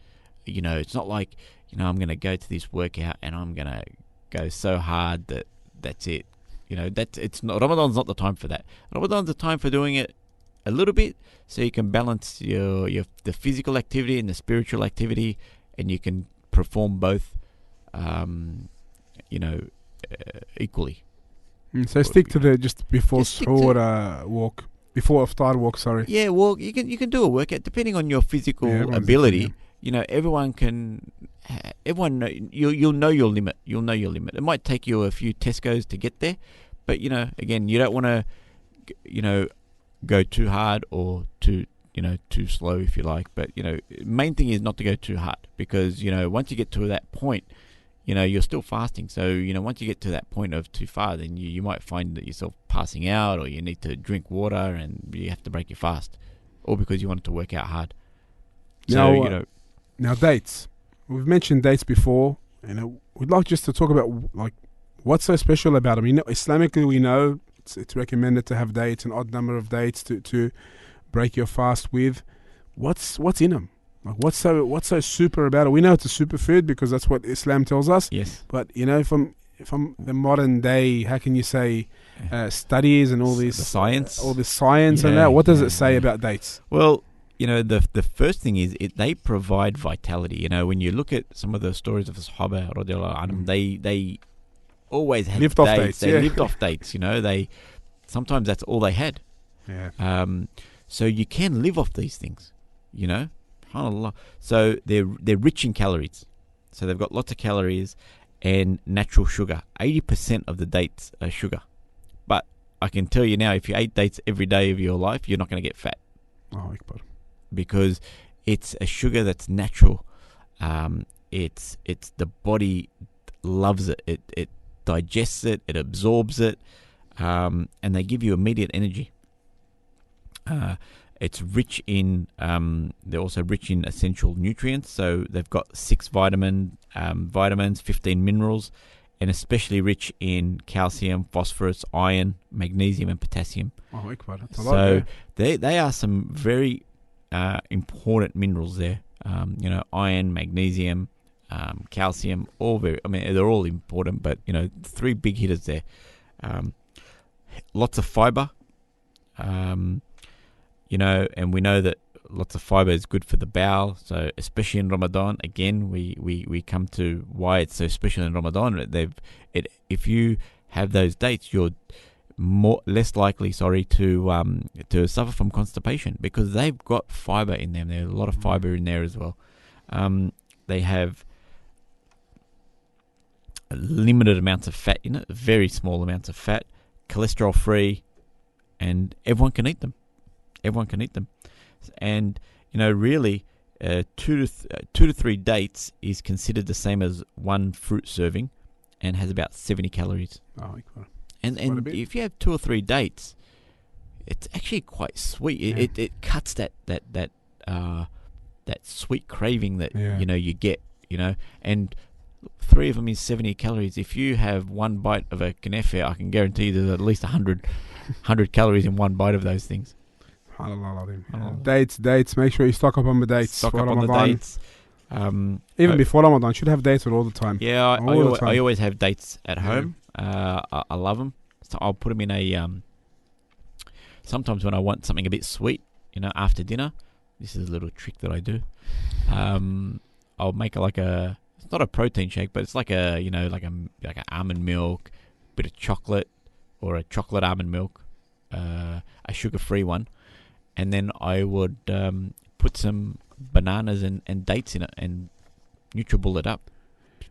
It's not like, I'm going to go to this workout and I'm going to go so hard that's it. Ramadan's not the time for that. Ramadan's the time for doing it a little bit so you can balance the physical activity and the spiritual activity, and you can perform both, equally. So stick to the just before suhoor walk, before iftar walk. Sorry. Yeah, well, you can do a workout depending on your physical ability. Everyone can. You'll know your limit. You'll know your limit. It might take you a few Tesco's to get there, but again, you don't want to, go too hard or too slow if you like. But main thing is not to go too hard, because once you get to that point, you're still fasting. So once you get to that point of too far, then you might find that yourself passing out, or you need to drink water and you have to break your fast, or because you want to work out hard. So now dates. We've mentioned dates before, and we'd like just to talk about what's so special about them. Islamically, we know it's recommended to have dates, an odd number of dates to break your fast with. What's in them? What's so super about it? We know it's a superfood because that's what Islam tells us. Yes. But from the modern day, how can you say studies and all this science, and that? What does it say about dates? Well, the first thing is they provide vitality. When you look at some of the stories of the Sahaba, radiallahu anhum, they always had lived dates. They lived off dates. They sometimes that's all they had. Yeah. So you can live off these things. SubhanAllah. So they're rich in calories. So they've got lots of calories and natural sugar. 80% of the dates are sugar. But I can tell you now, if you ate dates every day of your life, you're not going to get fat. Oh, Akbar. Because it's a sugar that's natural. It's the body loves it. It digests it. It absorbs it, and they give you immediate energy. It's rich in. They're also rich in essential nutrients. So they've got 6 vitamins, 15 minerals, and especially rich in calcium, phosphorus, iron, magnesium, and potassium. Oh, Akbar. That's a lot, so they are some very important minerals there. Iron, magnesium, calcium, all very. They're all important, but 3 big hitters there. Lots of fiber. And we know that lots of fiber is good for the bowel. So especially in Ramadan, again, we come to why it's so special in Ramadan. If you have those dates, you're less likely, to suffer from constipation, because they've got fiber in them. There's a lot of fiber in there as well. They have limited amounts of fat in it, very small amounts of fat, cholesterol free, and everyone can eat them. And really, 2 to 3 dates is considered the same as 1 fruit serving, and has about 70 calories. Oh, and if you have 2 or 3 dates, it's actually quite sweet. It cuts that sweet craving that you get. And 3 of them is 70 calories. If you have 1 bite of a kunefe, I can guarantee there's at least 100 calories in 1 bite of those things. Dates. Make sure you stock up on the dates. Stock up on the dates. Even before Ramadan, should have dates all the time. Yeah, I always have dates at home. I love them. So I'll put them in a. Sometimes when I want something a bit sweet, after dinner, this is a little trick that I do. I'll make it's not a protein shake, but it's like an almond milk, bit of chocolate, or a chocolate almond milk, a sugar-free one. And then I would put some bananas and dates in it and NutriBullet it up.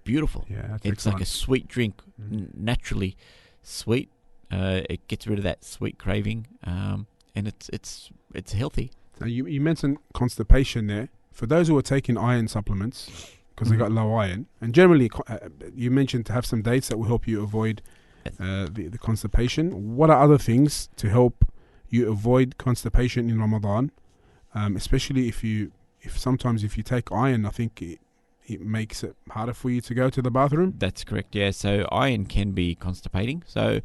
beautiful. Yeah, that's It's excellent. like a sweet drink, naturally sweet. It gets rid of that sweet craving, and it's healthy. Now you mentioned constipation there. For those who are taking iron supplements because they got low iron, and generally you mentioned to have some dates that will help you avoid the constipation. What are other things to help you avoid constipation in Ramadan? Especially if sometimes if you take iron, I think it makes it harder for you to go to the bathroom. That's correct, yeah. So iron can be constipating. So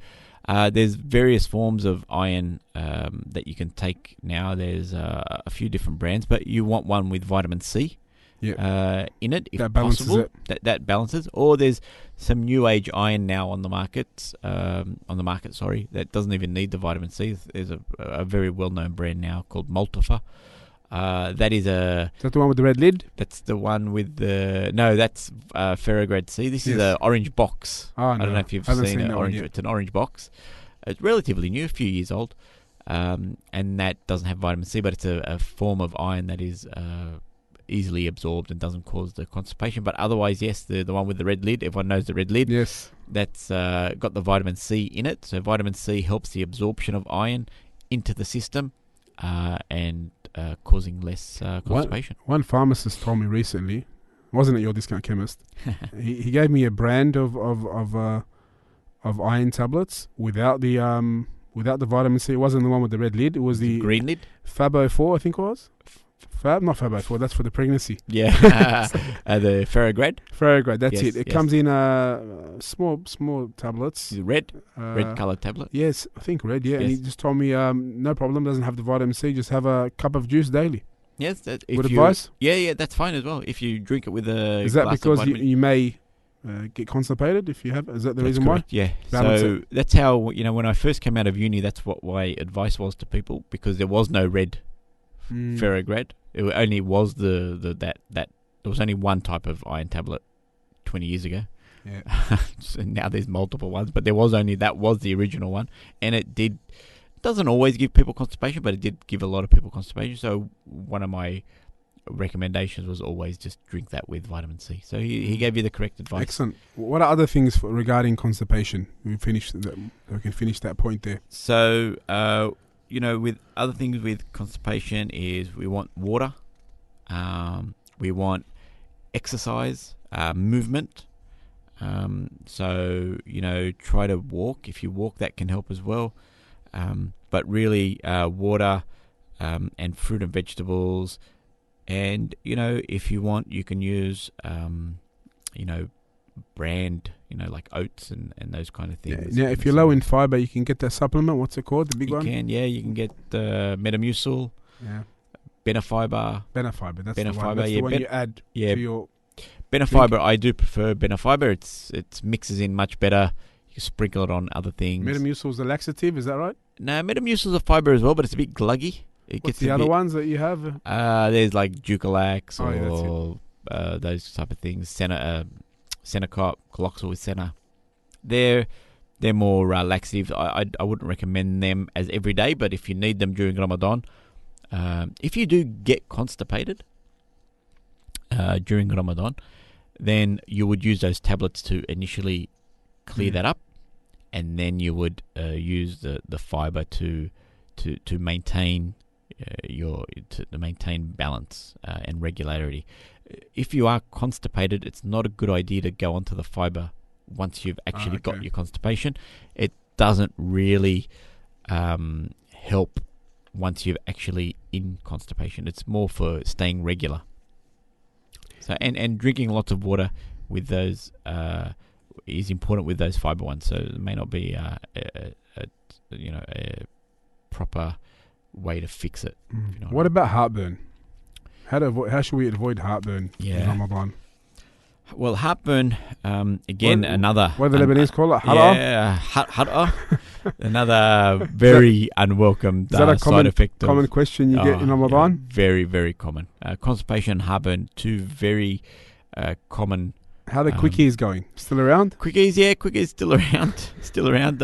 there's various forms of iron that you can take now. There's a few different brands, but you want one with vitamin C in it, if that balances possible. it. That balances. Or there's some new age iron now on the market. That doesn't even need the vitamin C. There's a very well known brand now called Multifa. Is that the one with the red lid? That's the one with the... No, that's Ferrograd C. This is an orange box. Oh, no. I don't know if you've seen an orange. It's an orange box. It's relatively new, a few years old. And that doesn't have vitamin C, but it's a form of iron that is easily absorbed and doesn't cause the constipation. But otherwise, yes, the one with the red lid, everyone knows the red lid. Yes. That's got the vitamin C in it. So vitamin C helps the absorption of iron into the system and causing less constipation. One pharmacist told me recently, wasn't it your discount chemist? he gave me a brand of iron tablets without the vitamin C. It wasn't the one with the red lid. It was the green lid. Fabo 4, I think it was. Not Fabo 4. That's for the pregnancy. Yeah, the Ferrograd. Ferrograd. That's Yes, it. It yes. comes in small tablets. Red coloured tablet. Yes, I think red. Yeah, and Yes. he just told me no problem. Doesn't have the vitamin C. Just have a cup of juice daily. Yes, Good advice. Yeah, that's fine as well. If you drink it with a Is that glass because of vitamin. you may get constipated if you have? Is that the reason Correct, yeah. Balance So that's how, when I first came out of uni, that's what my advice was to people, because there was no red why? Ferrograd. It only was there was only one type of iron tablet 20 years ago. Yeah. So now there's multiple ones, but that was the original one, and it doesn't always give people constipation, but it did give a lot of people constipation. So one of my recommendations was always just drink that with vitamin C. So he gave you the correct advice. Excellent. What are other things regarding constipation? We can finish that point there. So with other things with constipation is we want water, we want exercise, movement. So try to walk. If you walk, that can help as well. But really, water and fruit and vegetables, and if you want, you can use brand, like oats and those kind of things. Yeah. Now, if you're low in fiber, you can get that supplement. What's it called? The big one? You can get Metamucil, Yeah. Benefiber. Benefiber. That's the one. Benefiber, That's yeah, the one you add to your... Benefiber, I do prefer Benefiber. It mixes in much better. You can sprinkle it on other things. Metamucil's a laxative, is that right? No, Metamucil's a fiber as well, but it's a bit gluggy. What's the other ones that you have? There's like Ducalax Oh, or those type of things. Senacop, Coloxal with Sena. They're more laxative. I wouldn't recommend them as every day, but if you need them during Ramadan, if you do get constipated during Ramadan, then you would use those tablets to initially clear that up, and then you would use the fiber to maintain to maintain balance and regularity. If you are constipated, it's not a good idea to go onto the fiber once you've actually got your constipation. It doesn't really help once you're actually in constipation. It's more for staying regular. So and drinking lots of water with those is important with those fiber ones. So it may not be a proper way to fix it. If you know what about heartburn? How should we avoid heartburn in Ramadan? Well, heartburn, again, another... What do the Lebanese call it? Hara? Yeah, hara. Another very unwelcome side effect. Common question you get in Ramadan? Yeah, very, very common. Constipation and heartburn, two very common... How are the quickies going? Still around? Quickies still around. Still around.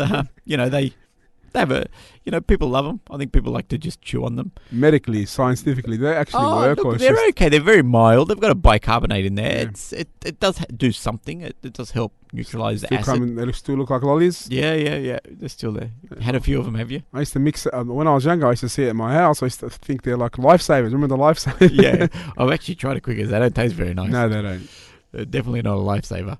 They have people love them. I think people like to just chew on them. Medically, scientifically, they actually work. Look, or they're okay. They're very mild. They've got a bicarbonate in there. Yeah. It does do something. It does help neutralize the acid. They still look like lollies. Yeah. They're still there. Had a few of them, have you? I used to mix it. When I was younger, I used to see it at my house. I used to think they're like lifesavers. Remember the lifesavers? Yeah. I've actually tried it quicker. They don't taste very nice. No, they don't. They're definitely not a lifesaver.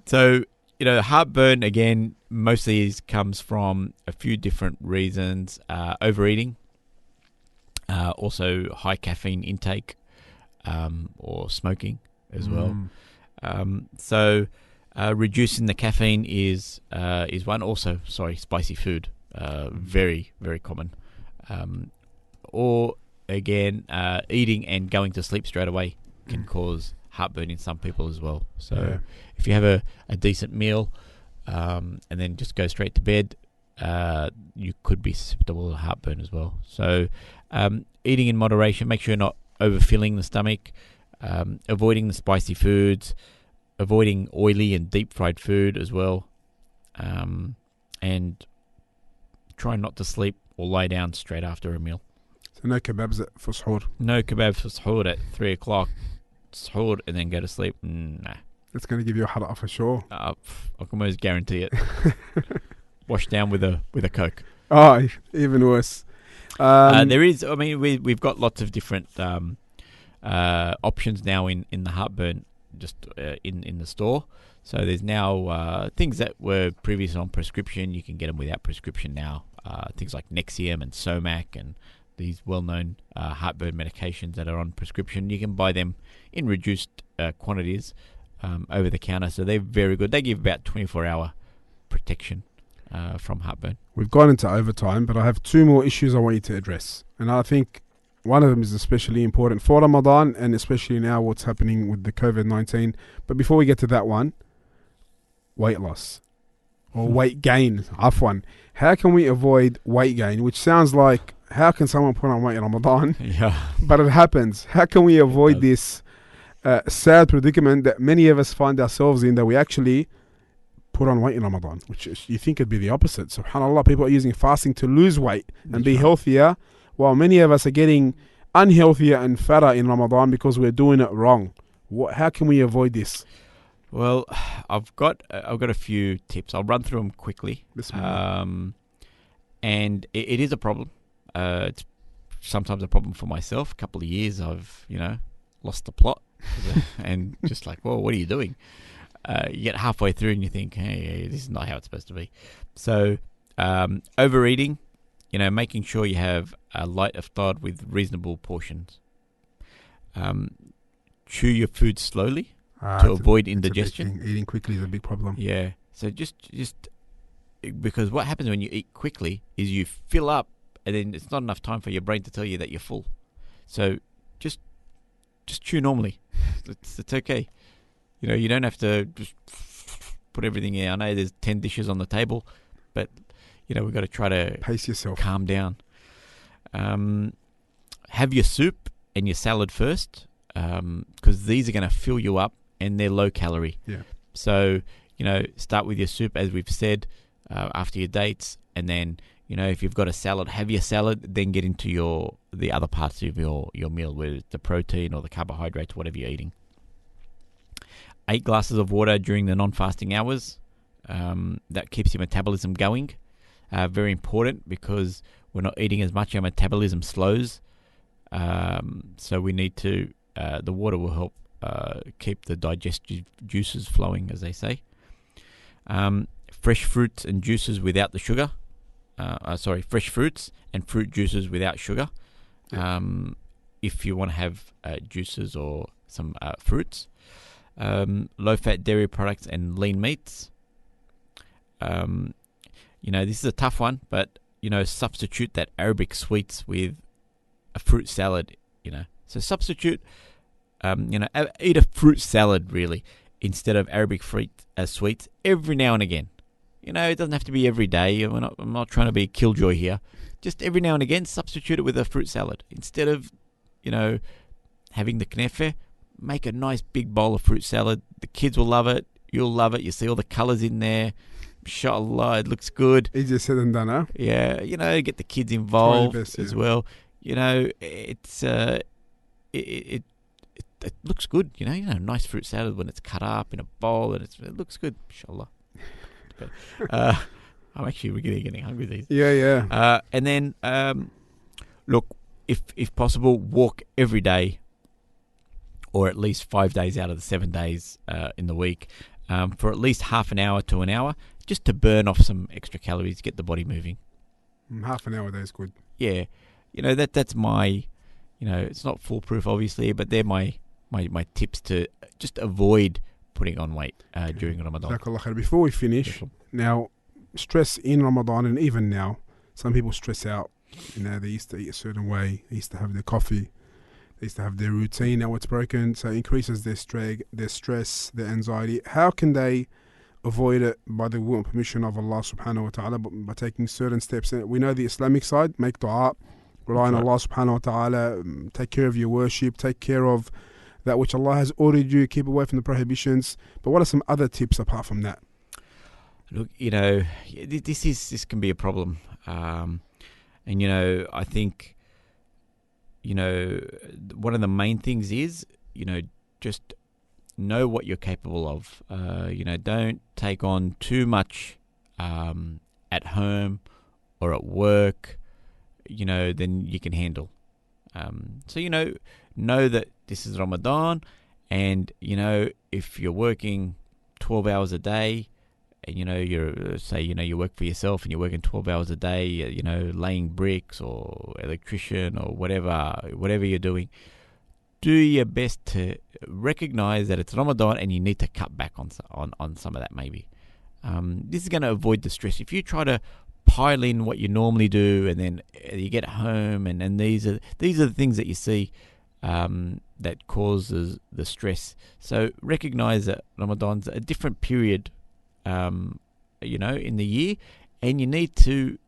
So, heartburn, again, mostly comes from a few different reasons. Overeating, also high caffeine intake, or smoking as well. So reducing the caffeine is one. Also, spicy food, very, very common. Or, again, eating and going to sleep straight away can cause heartburn in some people as well. So if you have a decent meal and then just go straight to bed, you could be susceptible to heartburn as well. So eating in moderation, make sure you're not overfilling the stomach, avoiding the spicy foods, avoiding oily and deep fried food as well, and try not to sleep or lie down straight after a meal. So no kebabs for suhoor. No kebabs for suhoor at 3 o'clock. Suhoor and then go to sleep. Nah. It's going to give you a harata for sure. I can almost guarantee it. Wash down with a Coke. Oh, even worse. There is. I mean, we've got lots of different options now in the heartburn, just in the store. So there's now things that were previously on prescription. You can get them without prescription now. Things like Nexium and Somac and these well-known heartburn medications that are on prescription. You can buy them in reduced quantities over the counter. So they're very good. They give about 24-hour protection from heartburn. We've gone into overtime, but I have two more issues I want you to address. And I think one of them is especially important for Ramadan and especially now what's happening with the COVID-19. But before we get to that one, weight loss or weight gain. Afwan. How can we avoid weight gain? Which sounds like, how can someone put on weight in Ramadan? Yeah. But it happens. How can we avoid this sad predicament that many of us find ourselves in, that we actually put on weight in Ramadan, which you think it'd be the opposite. SubhanAllah, people are using fasting to lose weight and be healthier, while many of us are getting unhealthier and fatter in Ramadan because we're doing it wrong. How can we avoid this? Well, I've got a few tips. I'll run through them quickly. And it is a problem. It's sometimes a problem for myself. A couple of years I've, lost the plot and just like, well, what are you doing? You get halfway through and you think, hey, this is not how it's supposed to be. So overeating, making sure you have a light iftar with reasonable portions. Chew your food slowly to avoid indigestion. Eating quickly is a big problem. Yeah. So just because what happens when you eat quickly is you fill up and then it's not enough time for your brain to tell you that you're full. So just chew normally. It's okay. You don't have to just put everything in. I know there's 10 dishes on the table, but we've got to try to pace yourself. Calm down. Have your soup and your salad first, because these are going to fill you up and they're low calorie. Yeah. So start with your soup, as we've said, after your dates, and then if you've got a salad, have your salad, then get into the other parts of your meal, whether it's the protein or the carbohydrates, whatever you're eating. 8 glasses of water during the non-fasting hours. That keeps your metabolism going. Very important, because we're not eating as much, our metabolism slows. So we need to, the water will help keep the digestive juices flowing, as they say. Fresh fruits and juices without the sugar. Fresh fruits and fruit juices without sugar. If you want to have juices or some fruits. Low-fat dairy products and lean meats. This is a tough one, but, substitute that Arabic sweets with a fruit salad, So substitute, eat a fruit salad, really, instead of Arabic sweets every now and again. It doesn't have to be every day. I'm not trying to be a killjoy here. Just every now and again, substitute it with a fruit salad. Instead of, having the knefe, make a nice big bowl of fruit salad. The kids will love it. You'll love it. You see all the colours in there. Inshallah, it looks good. Easier said than done, huh? Yeah, get the kids involved best, as yeah. well. It's it looks good. Nice fruit salad when it's cut up in a bowl and it looks good. Inshallah. But, I'm actually getting hungry these. Yeah. And then look, if possible, walk every day, or at least 5 days out of the 7 days in the week, for at least half an hour to an hour, just to burn off some extra calories, get the body moving. Half an hour a day is good. Yeah, that's my, it's not foolproof obviously, but they're my tips to just avoid putting on weight during Ramadan. Jazakallah khair. Before we finish, now stress in Ramadan and even now, some people stress out. They used to eat a certain way. They used to have their coffee. They used to have their routine. Now it's broken, so it increases their stress, their anxiety. How can they avoid it by the will and permission of Allah subhanahu wa ta'ala, by taking certain steps? We know the Islamic side, make dua, rely on Allah subhanahu wa ta'ala, take care of your worship, take care of that which Allah has ordered you, keep away from the prohibitions. But what are some other tips apart from that? Look, this can be a problem. And, I think, one of the main things is, just know what you're capable of. Don't take on too much at home or at work, than you can handle. So, know that this is Ramadan, and, if you're working 12 hours a day, and, you work for yourself and you're working 12 hours a day, laying bricks or electrician or whatever you're doing, do your best to recognize that it's Ramadan and you need to cut back on some of that maybe. This is going to avoid the stress. If you try to pile in what you normally do and then you get home and these are the things that you see that causes the stress. So recognize that Ramadan's a different period in the year, and you need to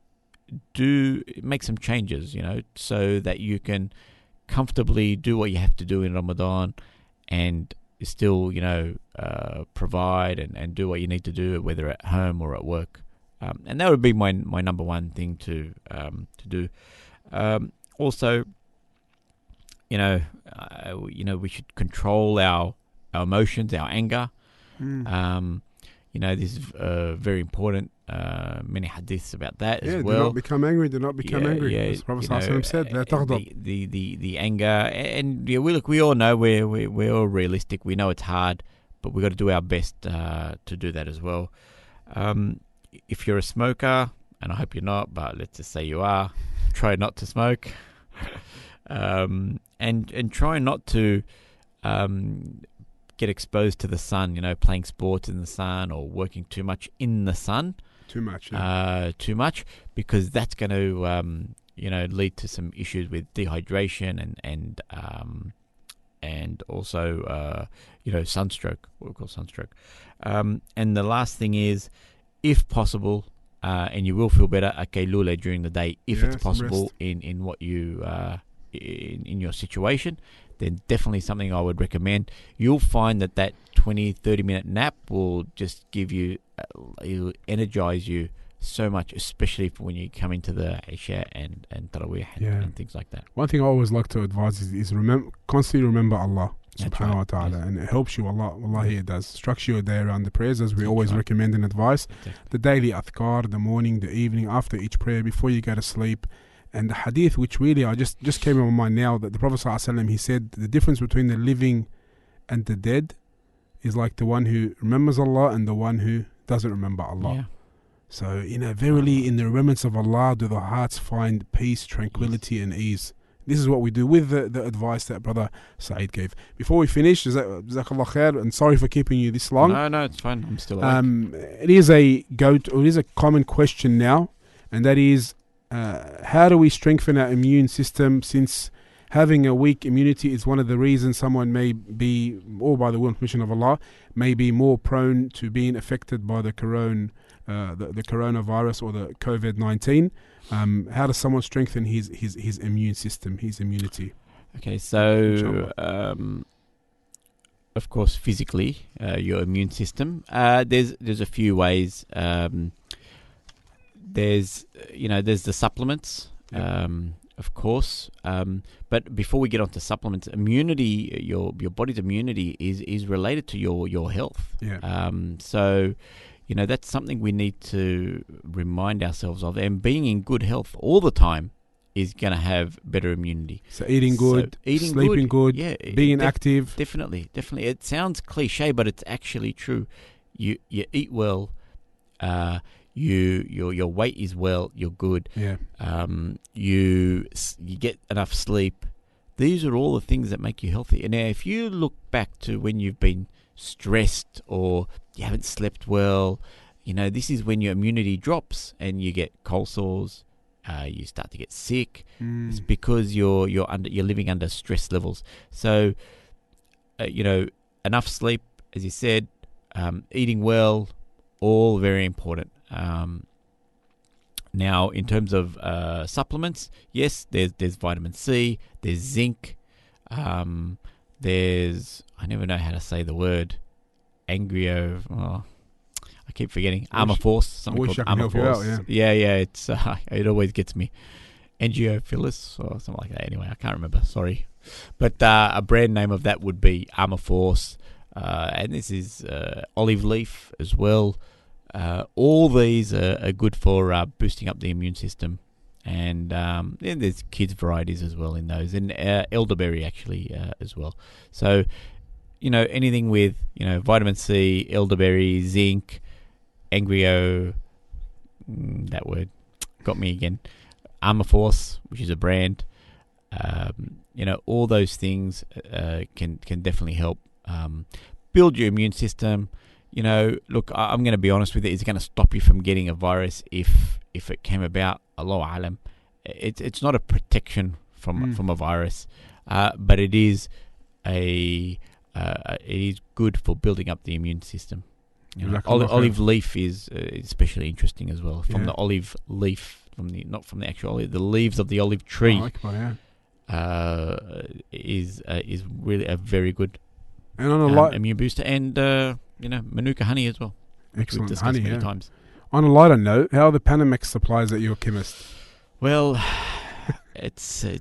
make some changes, so that you can comfortably do what you have to do in Ramadan and still, provide and do what you need to do, whether at home or at work. And that would be my number one thing to do. Also, we should control our emotions, our anger. This is very important. Many hadiths about that as well. Do not become angry. Do not become angry. As Prophet ﷺ said, "La taghdab." The anger, and we all know we're all realistic. We know it's hard, but we got to do our best to do that as well. If you're a smoker, and I hope you're not, but let's just say you are, try not to smoke, and try not to get exposed to the sun, playing sports in the sun or working too much in the sun. Too much, because that's going to, lead to some issues with dehydration and also, sunstroke, what we call sunstroke. And the last thing is, if possible, and you will feel better, a kailula during the day, if it's possible in what you, in your situation, then definitely something I would recommend. You'll find that 20-30 minute nap will just give you, it'll energize you so much, especially for when you come into the Isha and Tarawih and things like that. One thing I always like to advise is constantly remember Allah subhanahu wa ta'ala, and it helps you a lot. Wallahi, it does. Structure your day around the prayers, as we always recommend and advise. Exactly. The daily adhkar, the morning, the evening, after each prayer, before you go to sleep. And the hadith, which really I just came in my mind now, that the Prophet ﷺ, he said the difference between the living and the dead is like the one who remembers Allah and the one who doesn't remember Allah. Yeah. So, verily in the remembrance of Allah do the hearts find peace, tranquility and ease. This is what we do with the advice that Brother Saeed gave. Before we finish, Jazakallah khair, and sorry for keeping you this long. No, it's fine. I'm still awake. It is a common question now, and that is, how do we strengthen our immune system, since having a weak immunity is one of the reasons someone may be, or by the will and permission of Allah, may be more prone to being affected by the coronavirus or the COVID-19. How does someone strengthen his immune system, his immunity? Okay, so of course, physically, your immune system. There's a few ways. There's the supplements, of course. But before we get onto supplements, immunity, your body's immunity is related to your health. Yeah. So, that's something we need to remind ourselves of. And being in good health all the time is going to have better immunity. So eating good, sleeping good, being active. Definitely. It sounds cliche, but it's actually true. You eat well. Your weight is well. You're good. Yeah. You get enough sleep. These are all the things that make you healthy. And now, if you look back to when you've been stressed or you haven't slept well, this is when your immunity drops and you get cold sores. You start to get sick. It's because you're living under stress levels. So, enough sleep, as you said, eating well, all very important. Now, in terms of supplements, yes, there's vitamin C, there's zinc, there's, I never know how to say the word, angrio. Oh, I keep forgetting. Armour Force. Something called Armour Force. Yeah, it's it always gets me. Angiophilus or something like that. Anyway, I can't remember. Sorry, but a brand name of that would be Armour Force, and this is olive leaf as well. All these are good for boosting up the immune system, and then there's kids varieties as well in those, and elderberry actually as well. So, anything with vitamin C, elderberry, zinc, angrio, that word got me again. Armour Force, which is a brand, all those things can definitely help build your immune system. Look, I'm going to be honest with you. It's going to stop you from getting a virus if it came about. Allahu alam. It's not a protection from a virus, but it is it is good for building up the immune system. Olive leaf is especially interesting as well. From the olive leaf, not from the actual olive, the leaves of the olive tree. Is really a very good immune booster, and Manuka honey as well. Excellent. We've discussed many times. On a lighter note, how are the Panamex supplies at your chemist? Well, it's a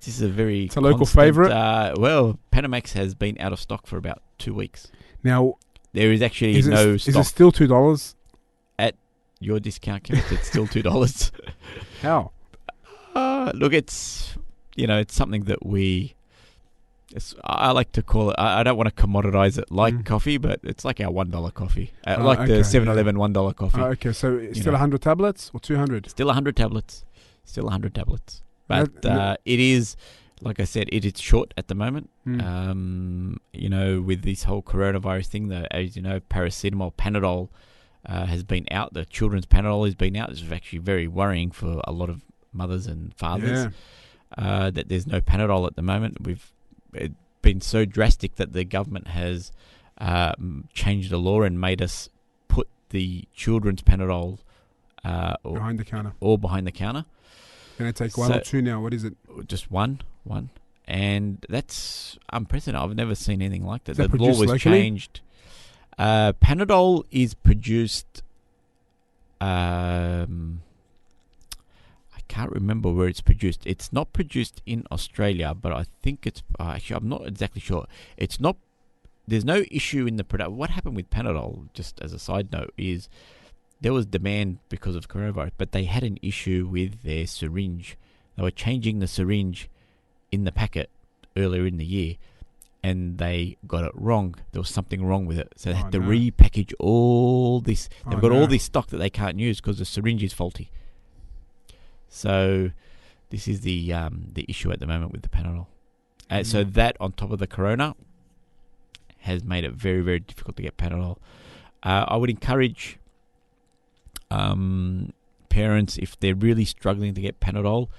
local favourite. Panamex has been out of stock for about 2 weeks. Now, there is actually no stock. Is it still $2 at your discount chemist? It's still $2. How? Look, it's something that I like to call it. I don't want to commoditize it like coffee, but it's like our $1 coffee, the 7-Eleven $1 coffee. Okay, so it's still 100 tablets or 200? Still 100 tablets. But it is, like I said, it is short at the moment. With this whole coronavirus thing, as you know, paracetamol, Panadol has been out. The children's Panadol has been out. It's actually very worrying for a lot of mothers and fathers that there's no Panadol at the moment. It's been so drastic that the government has changed the law and made us put the children's Panadol behind the counter. All behind the counter. Can I take one or two now? What is it? Just one. And that's unprecedented. I've never seen anything like that. The law was locally changed. Panadol is produced... I can't remember where it's produced. It's not produced in Australia, but I think it's... actually, I'm not exactly sure. It's not... There's no issue in the production. What happened with Panadol, just as a side note, is there was demand because of coronavirus, but they had an issue with their syringe. They were changing the syringe in the packet earlier in the year, and they got it wrong. There was something wrong with it, so they had to repackage all this. They've got all this stock that they can't use because the syringe is faulty. So this is the issue at the moment with the Panadol. So that on top of the corona has made it very, very difficult to get Panadol. I would encourage parents, if they're really struggling to get Panadol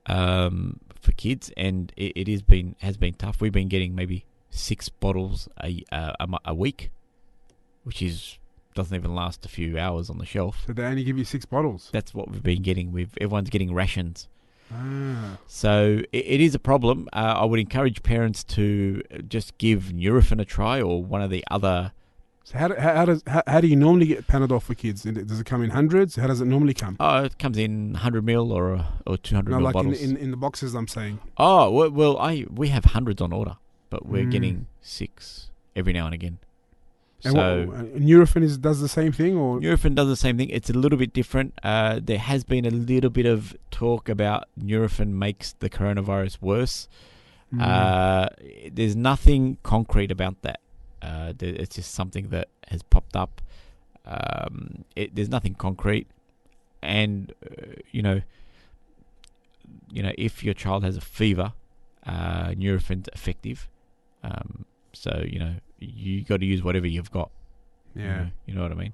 for kids, and it has been tough. We've been getting maybe 6 bottles a week, which doesn't even last a few hours on the shelf. So they only give you 6 bottles? That's what we've been getting. Everyone's getting rations. So it is a problem. I would encourage parents to just give Nurofen a try or one of the other. So how do you normally get Panadol for kids? Does it come in hundreds? How does it normally come? Oh, it comes in 100 ml or 200 ml like bottles. in the boxes, I'm saying. Oh, well, we have hundreds on order, but we're getting 6 every now and again. And so Nurofen does the same thing, or Nurofen does the same thing. It's a little bit different. There has been a little bit of talk about Nurofen makes the coronavirus worse. There's nothing concrete about that. It's just something that has popped up. There's nothing concrete, and if your child has a fever, Nurofen's effective. So you got to use whatever you've got. Yeah, you know what I mean.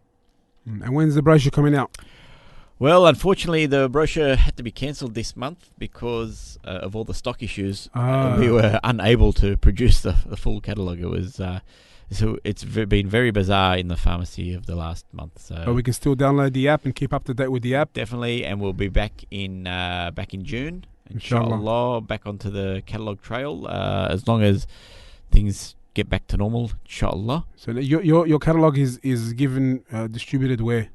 And when's the brochure coming out? Well, unfortunately, the brochure had to be cancelled this month because of all the stock issues. We were unable to produce the full catalogue. It was so it's been very bizarre in the pharmacy of the last month. So, but we can still download the app and keep up to date with the app. Definitely, and we'll be back in June. Inshallah, back onto the catalogue trail as long as things get back to normal. Inshallah. So your catalogue is given distributed where?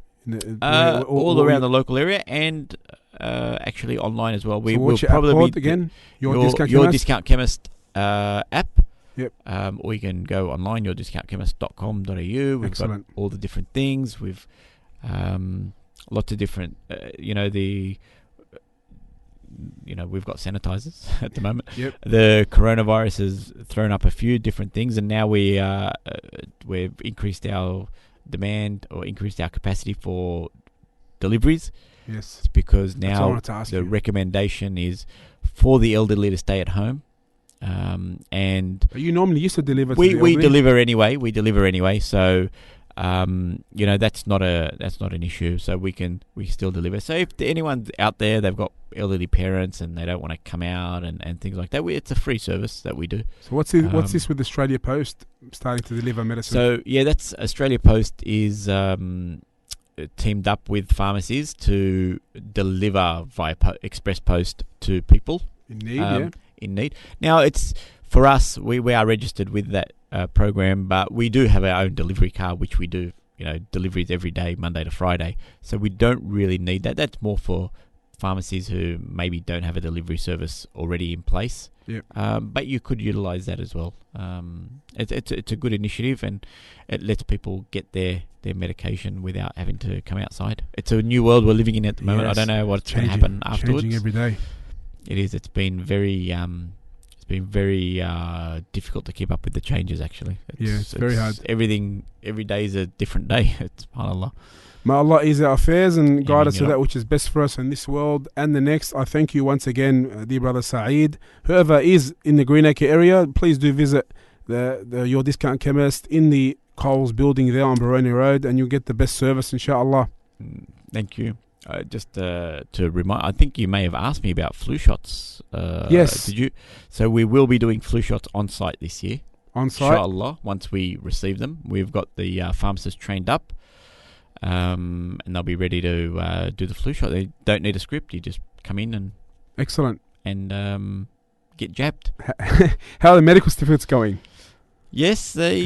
All around the local area and actually online as well. We will probably be again your Discount Chemist app. Yep. Or you can go online, yourdiscountchemist.com.au. We've Excellent. got all the different things. We've lots of different. We've got sanitizers at the moment. Yep. The coronavirus has thrown up a few different things, and now we've increased our demand or increased our capacity for deliveries. Yes. It's because now the recommendation is for the elderly to stay at home. And but you normally used to deliver. We deliver anyway. So that's not an issue. So we still deliver. So if anyone's out there, they've got elderly parents and they don't want to come out and things like that, it's a free service that we do. So what's this with Australia Post starting to deliver medicine? So that's Australia Post is teamed up with pharmacies to deliver via express post to people in need. In need. Now, it's for us. We are registered with that program, but we do have our own delivery car, which we do deliveries every day, Monday to Friday. So we don't really need that. That's more for pharmacies who maybe don't have a delivery service already in place. Yep. But you could utilize that as well. It's a good initiative, and it lets people get their medication without having to come outside. It's a new world we're living in at the moment. Yes. I don't know what's going to happen afterwards. Changing every day. It is. It's been very difficult to keep up with the changes. Actually, it's very hard. Everything every day is a different day. It's subhanallah. May Allah ease our affairs and guide us to that which is best for us in this world and the next. I thank you once again, dear brother Saeed. Whoever is in the Greenacre area, please do visit the Your Discount Chemist in the Coles building there on Baroni Road, and you'll get the best service, inshallah. Thank you. Just to remind, I think you may have asked me about flu shots. Yes. Did you? So we will be doing flu shots on site this year. On site? Inshallah, once we receive them. We've got the pharmacists trained up, and they'll be ready to do the flu shot. They don't need a script. You just come in and... Excellent. And get jabbed. How are the medical certificates going? Yes, they...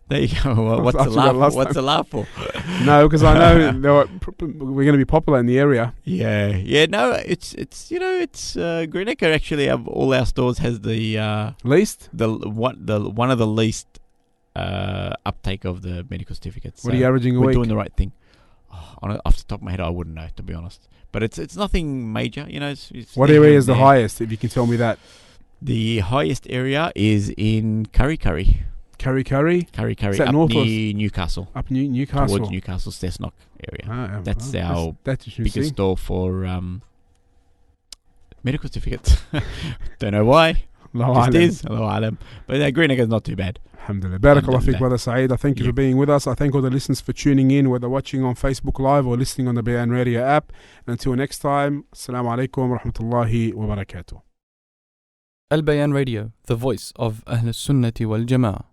There you go. What's the laugh for? No, because I know we're going to be popular in the area. Yeah. No, it's Greenacre actually of all our stores has the least one of the least uptake of the medical certificates. What are you averaging a week? We're doing the right thing. Off the top of my head, I wouldn't know, to be honest. But it's nothing major. It's what area is the highest? If you can tell me that. The highest area is in Curry. Curry, is that up north near Newcastle. Up Newcastle. Towards Newcastle, Cessnock area. That's our biggest store for medical certificates. Don't know why. Just is. Allahu alam. But Greenacre is not too bad. Alhamdulillah. Barakallah fiqh, brother Saeed. I thank you for being with us. I thank all the listeners for tuning in, whether watching on Facebook Live or listening on the Bayan Radio app. And until next time, Assalamu alaikum wa rahmatullahi wa barakatuh. Albayan Radio, the voice of Ahl Sunnati wal Jama'ah.